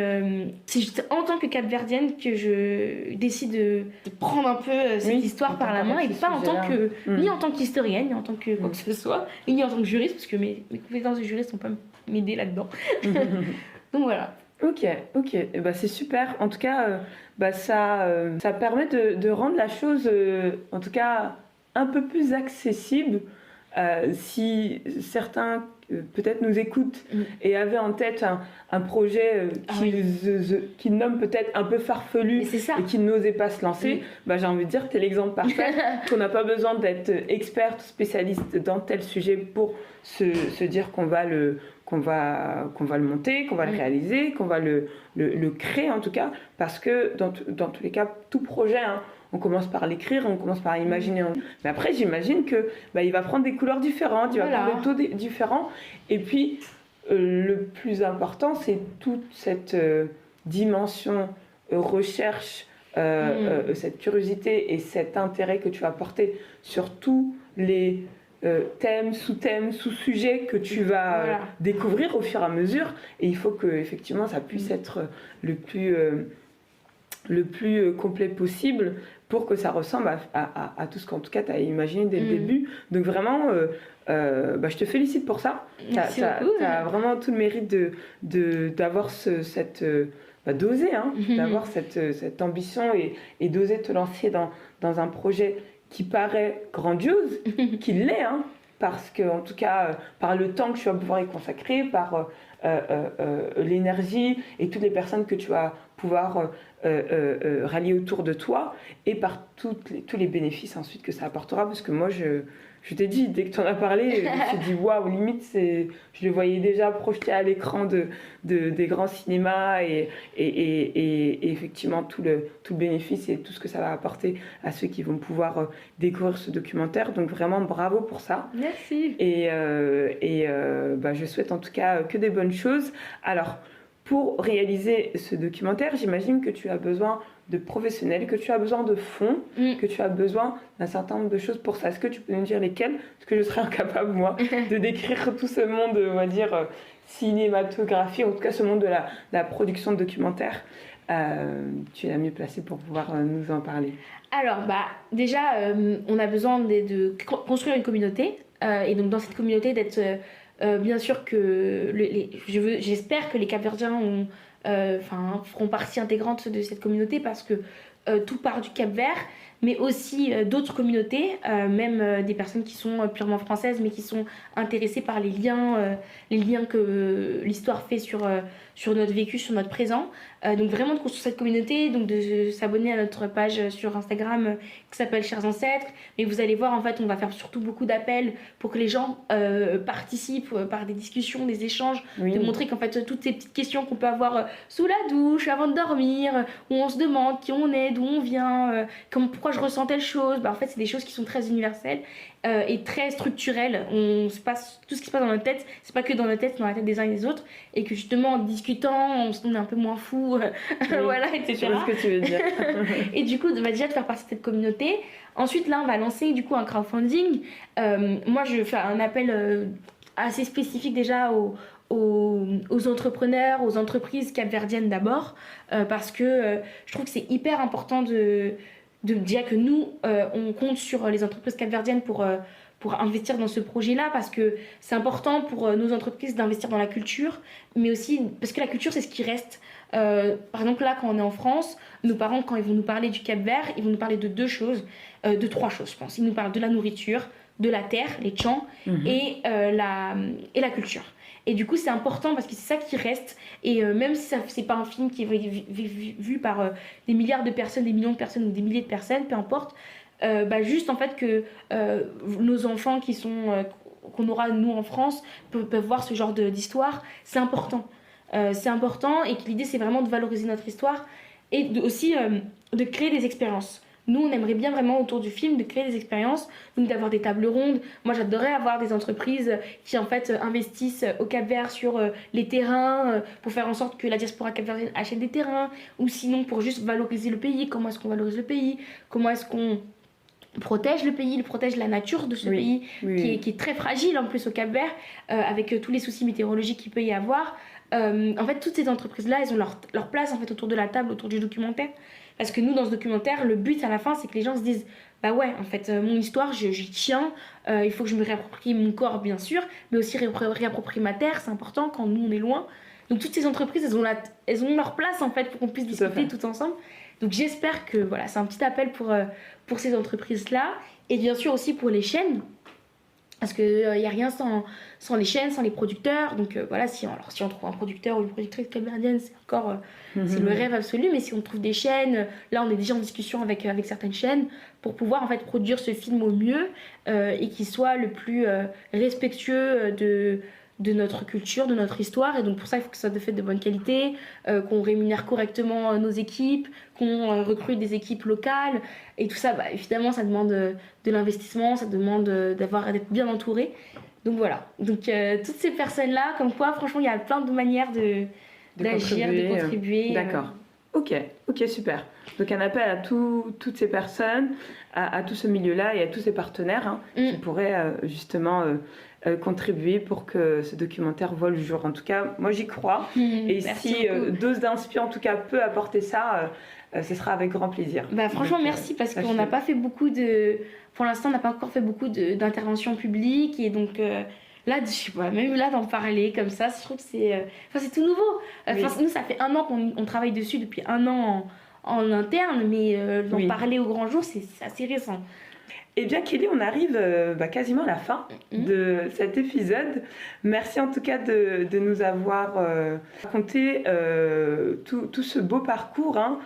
c'est juste en tant que capverdienne que je décide de prendre un peu cette histoire par la main, et pas en tant que ni en tant qu'historienne, ni en tant que quoi que ce soit, ni en tant que juriste, parce que mes compétences de juriste ne vont pas m'aider là-dedans. Donc voilà. Ok. C'est super. En tout cas, ça permet de rendre la chose, en tout cas, un peu plus accessible. Si certains peut-être nous écoutent et avaient en tête un projet qu'ils nomment peut-être un peu farfelu et qu'ils n'osaient pas se lancer, j'ai envie de dire que tu es l'exemple parfait, qu'on n'a pas besoin d'être experte, spécialiste dans tel sujet pour se dire qu'on va le monter, qu'on va le réaliser, qu'on va le créer en tout cas, parce que dans tous les cas, tout projet, on commence par l'écrire, on commence par imaginer. Mais après, j'imagine que il va prendre des couleurs différentes, il va prendre des taux différents. Et puis, le plus important, c'est toute cette dimension recherche, cette curiosité et cet intérêt que tu vas porter sur tous les thèmes, sous-thèmes, sous-sujets que tu vas Voilà. découvrir au fur et à mesure. Et il faut que effectivement ça puisse être le plus complet possible pour que ça ressemble à tout ce qu'en tout cas tu as imaginé dès le début. Donc vraiment, je te félicite pour ça. Tu as vraiment tout le mérite d'avoir d'oser, d'avoir cette ambition et d'oser te lancer dans un projet qui paraît grandiose, qui l'est, parce que en tout cas, par le temps que tu vas pouvoir y consacrer, par l'énergie et toutes les personnes que tu vas pouvoir rallier autour de toi, et par tous les bénéfices ensuite que ça apportera, parce que moi je t'ai dit, dès que tu en as parlé, je me suis dit waouh, limite je le voyais déjà projeté à l'écran des grands cinémas et effectivement tout le bénéfice et tout ce que ça va apporter à ceux qui vont pouvoir découvrir ce documentaire. Donc vraiment bravo pour ça. Merci. Et je souhaite en tout cas que des bonnes choses. Alors, pour réaliser ce documentaire, j'imagine que tu as besoin de professionnels, que tu as besoin de fonds, que tu as besoin d'un certain nombre de choses pour ça. Est-ce que tu peux nous dire lesquelles? Parce que je serais incapable, moi, de décrire tout ce monde, on va dire, cinématographie, en tout cas ce monde de la production de documentaires. Tu es la mieux placée pour pouvoir nous en parler. Alors, déjà, on a besoin de construire une communauté. Et donc, dans cette communauté, d'être... bien sûr que j'espère que les Cap-Verdiens feront partie intégrante de cette communauté, parce que tout part du Cap-Vert, mais aussi d'autres communautés, même des personnes qui sont purement françaises mais qui sont intéressées par les liens que l'histoire fait sur notre vécu, sur notre présent. Donc vraiment de construire cette communauté, donc de s'abonner à notre page sur Instagram qui s'appelle Chers Ancêtres. Mais vous allez voir, en fait, on va faire surtout beaucoup d'appels pour que les gens participent par des discussions, des échanges, de montrer qu'en fait toutes ces petites questions qu'on peut avoir sous la douche, avant de dormir, où on se demande qui on est, d'où on vient, pourquoi je ressens telle chose, en fait c'est des choses qui sont très universelles et très structurelles. Tout ce qui se passe dans notre tête, c'est pas que dans notre tête, c'est dans la tête des uns et des autres, et que justement en discutant on est un peu moins fou, voilà, etc. Je vois ce que tu veux dire. Et du coup déjà de faire partie de cette communauté. Ensuite là on va lancer du coup un crowdfunding. Moi je fais un appel assez spécifique déjà aux entrepreneurs, aux entreprises capverdiennes d'abord, parce que je trouve que c'est hyper important de dire que nous, on compte sur les entreprises capverdiennes pour investir dans ce projet-là, parce que c'est important pour nos entreprises d'investir dans la culture, mais aussi parce que la culture, c'est ce qui reste. Par exemple, là, quand on est en France, nos parents, quand ils vont nous parler du Cap-Vert, ils vont nous parler de trois choses, je pense. Ils nous parlent de la nourriture, de la terre, les tchans, et la culture. Et du coup, c'est important parce que c'est ça qui reste. Et même si c'est pas un film qui est vu par des milliards de personnes, des millions de personnes ou des milliers de personnes, peu importe, juste en fait que nos enfants qu'on aura nous en France peuvent voir ce genre d'histoire, c'est important. C'est important, et que l'idée c'est vraiment de valoriser notre histoire et aussi de créer des expériences. Nous, on aimerait bien vraiment autour du film de créer des expériences, donc d'avoir des tables rondes. Moi, j'adorerais avoir des entreprises qui en fait investissent au Cap-Vert sur les terrains pour faire en sorte que la diaspora capverdienne achète des terrains, ou sinon pour juste valoriser le pays. Comment est-ce qu'on valorise le pays? Comment est-ce qu'on protège le pays, protège la nature de ce pays qui est très fragile en plus au Cap-Vert, avec tous les soucis météorologiques qu'il peut y avoir. En fait, toutes ces entreprises-là, elles ont leur place en fait autour de la table, autour du documentaire. Parce que nous, dans ce documentaire, le but à la fin, c'est que les gens se disent bah ouais, en fait, mon histoire, j'y tiens, il faut que je me réapproprie mon corps, bien sûr, mais aussi réapproprier ma terre, c'est important quand nous, on est loin. Donc toutes ces entreprises, elles ont leur place en fait pour qu'on puisse discuter tout ensemble. Donc j'espère que voilà, c'est un petit appel pour ces entreprises-là, et bien sûr aussi pour les chaînes. Parce qu'il n'y a rien sans les chaînes, sans les producteurs. Donc voilà, si on trouve un producteur ou une productrice capverdienne, c'est encore c'est le rêve absolu. Mais si on trouve des chaînes, là on est déjà en discussion avec certaines chaînes pour pouvoir en fait produire ce film au mieux et qu'il soit le plus respectueux de notre culture, de notre histoire. Et donc pour ça, il faut que ça soit fait de bonne qualité, qu'on rémunère correctement nos équipes, qu'on recrute des équipes locales. Et tout ça, évidemment, ça demande de l'investissement, ça demande d'être bien entouré. Donc voilà. Donc toutes ces personnes-là, comme quoi, franchement, il y a plein de manières d'agir, de contribuer. D'accord. Ok, ok, super. Donc un appel à toutes ces personnes, à tout ce milieu-là et à tous ces partenaires hein, qui pourraient justement contribuer pour que ce documentaire voit le jour. En tout cas, moi j'y crois. Et si Dose d'Inspi en tout cas peut apporter ça, ce sera avec grand plaisir. Bah, franchement, donc, merci parce qu'on n'a pas fait beaucoup de... Pour l'instant, on n'a pas encore fait beaucoup d'interventions publiques et donc... Là, je sais pas, même là d'en parler comme ça, je trouve que c'est tout nouveau. Nous, ça fait 1 an qu'on travaille dessus, depuis 1 an en interne, mais d'en parler au grand jour, c'est assez récent. Eh bien, Kelly, on arrive quasiment à la fin de cet épisode. Merci en tout cas de nous avoir raconté tout ce beau parcours. Hein.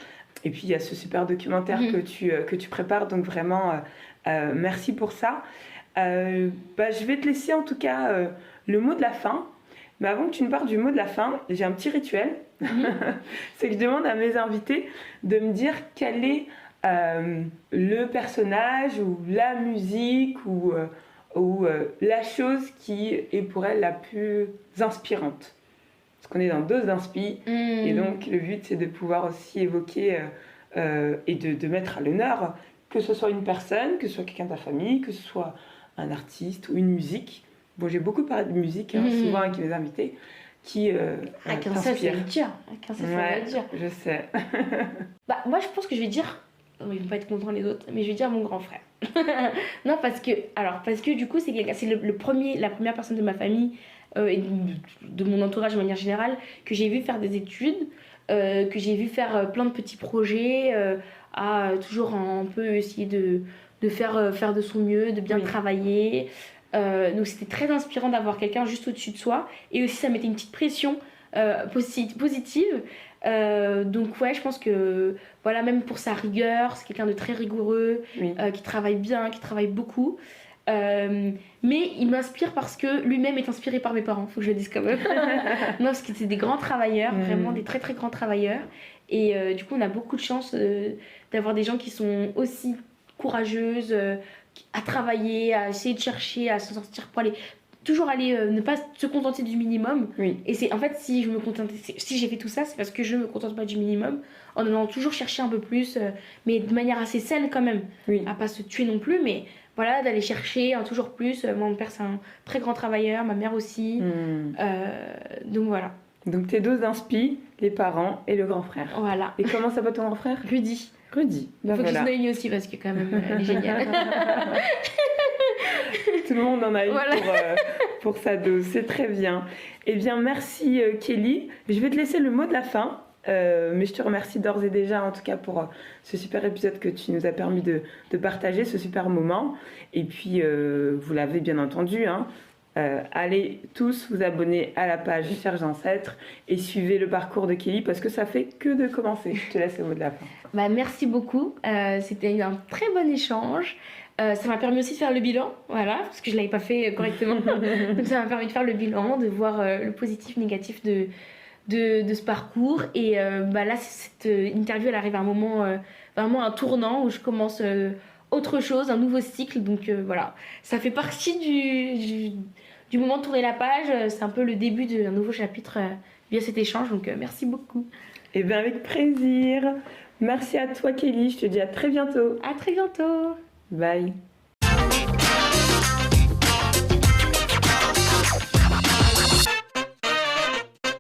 Et puis, il y a ce super documentaire que tu prépares, donc vraiment, merci pour ça. Je vais te laisser en tout cas le mot de la fin. Mais avant que tu nous parles du mot de la fin, j'ai un petit rituel. C'est que je demande à mes invités de me dire quel est le personnage ou la musique ou la chose qui est pour elle la plus inspirante. Parce qu'on est dans Dose d'Inspi et donc le but c'est de pouvoir aussi évoquer et de mettre à l'honneur que ce soit une personne, que ce soit quelqu'un de ta famille, que ce soit un artiste ou une musique. Bon, j'ai beaucoup parlé de musique, souvent avec mes invités, qui qu'un seul, ça veut dire. Je sais. Moi, je pense que je vais dire... Non, ils vont pas être contents les autres, mais je vais dire mon grand frère. Non, parce que du coup, c'est la première personne de ma famille et de mon entourage de manière générale que j'ai vu faire des études, que j'ai vu faire plein de petits projets, à toujours un peu essayer de faire de son mieux, de bien travailler. Donc c'était très inspirant d'avoir quelqu'un juste au-dessus de soi. Et aussi ça mettait une petite pression positive. Donc ouais, je pense que voilà, même pour sa rigueur, c'est quelqu'un de très rigoureux, qui travaille bien, qui travaille beaucoup. Mais il m'inspire parce que lui-même est inspiré par mes parents, faut que je le dise quand même. Non, parce que c'est des grands travailleurs, vraiment des très très grands travailleurs. Et du coup, on a beaucoup de chance d'avoir des gens qui sont aussi courageuses, à travailler, à essayer de chercher, à s'en sortir pour aller toujours ne pas se contenter du minimum. Et c'est en fait si j'ai fait tout ça, c'est parce que je me contente pas du minimum, en allant toujours chercher un peu plus, mais de manière assez saine quand même, à pas se tuer non plus, mais voilà, d'aller chercher toujours plus. Mon père c'est un très grand travailleur, ma mère aussi, donc voilà. Donc tes 2 inspi, les parents et le grand frère. Voilà. Et comment s'appelle ton grand frère? Rudy. Il faut que je une aussi parce que quand même elle est géniale. Tout le monde en a eu pour sa dose, c'est très bien. Eh bien merci Kelly, je vais te laisser le mot de la fin, mais je te remercie d'ores et déjà en tout cas pour ce super épisode que tu nous as permis de partager, ce super moment. Et puis vous l'avez bien entendu, hein, allez tous vous abonner à la page Chers Ancêtres et suivez le parcours de Kelly parce que ça fait que de commencer. Je te laisse le mot de la fin. Merci beaucoup, c'était un très bon échange. Ça m'a permis aussi de faire le bilan, voilà, parce que je ne l'avais pas fait correctement. Donc ça m'a permis de faire le bilan, de voir le positif, négatif de ce parcours. Et là, cette interview, elle arrive à un moment, vraiment un tournant où je commence autre chose, un nouveau cycle. Donc voilà, ça fait partie du moment de tourner la page. C'est un peu le début d'un nouveau chapitre via cet échange. Donc merci beaucoup. Eh bien, avec plaisir. Merci à toi, Kelly. Je te dis à très bientôt. À très bientôt. Bye.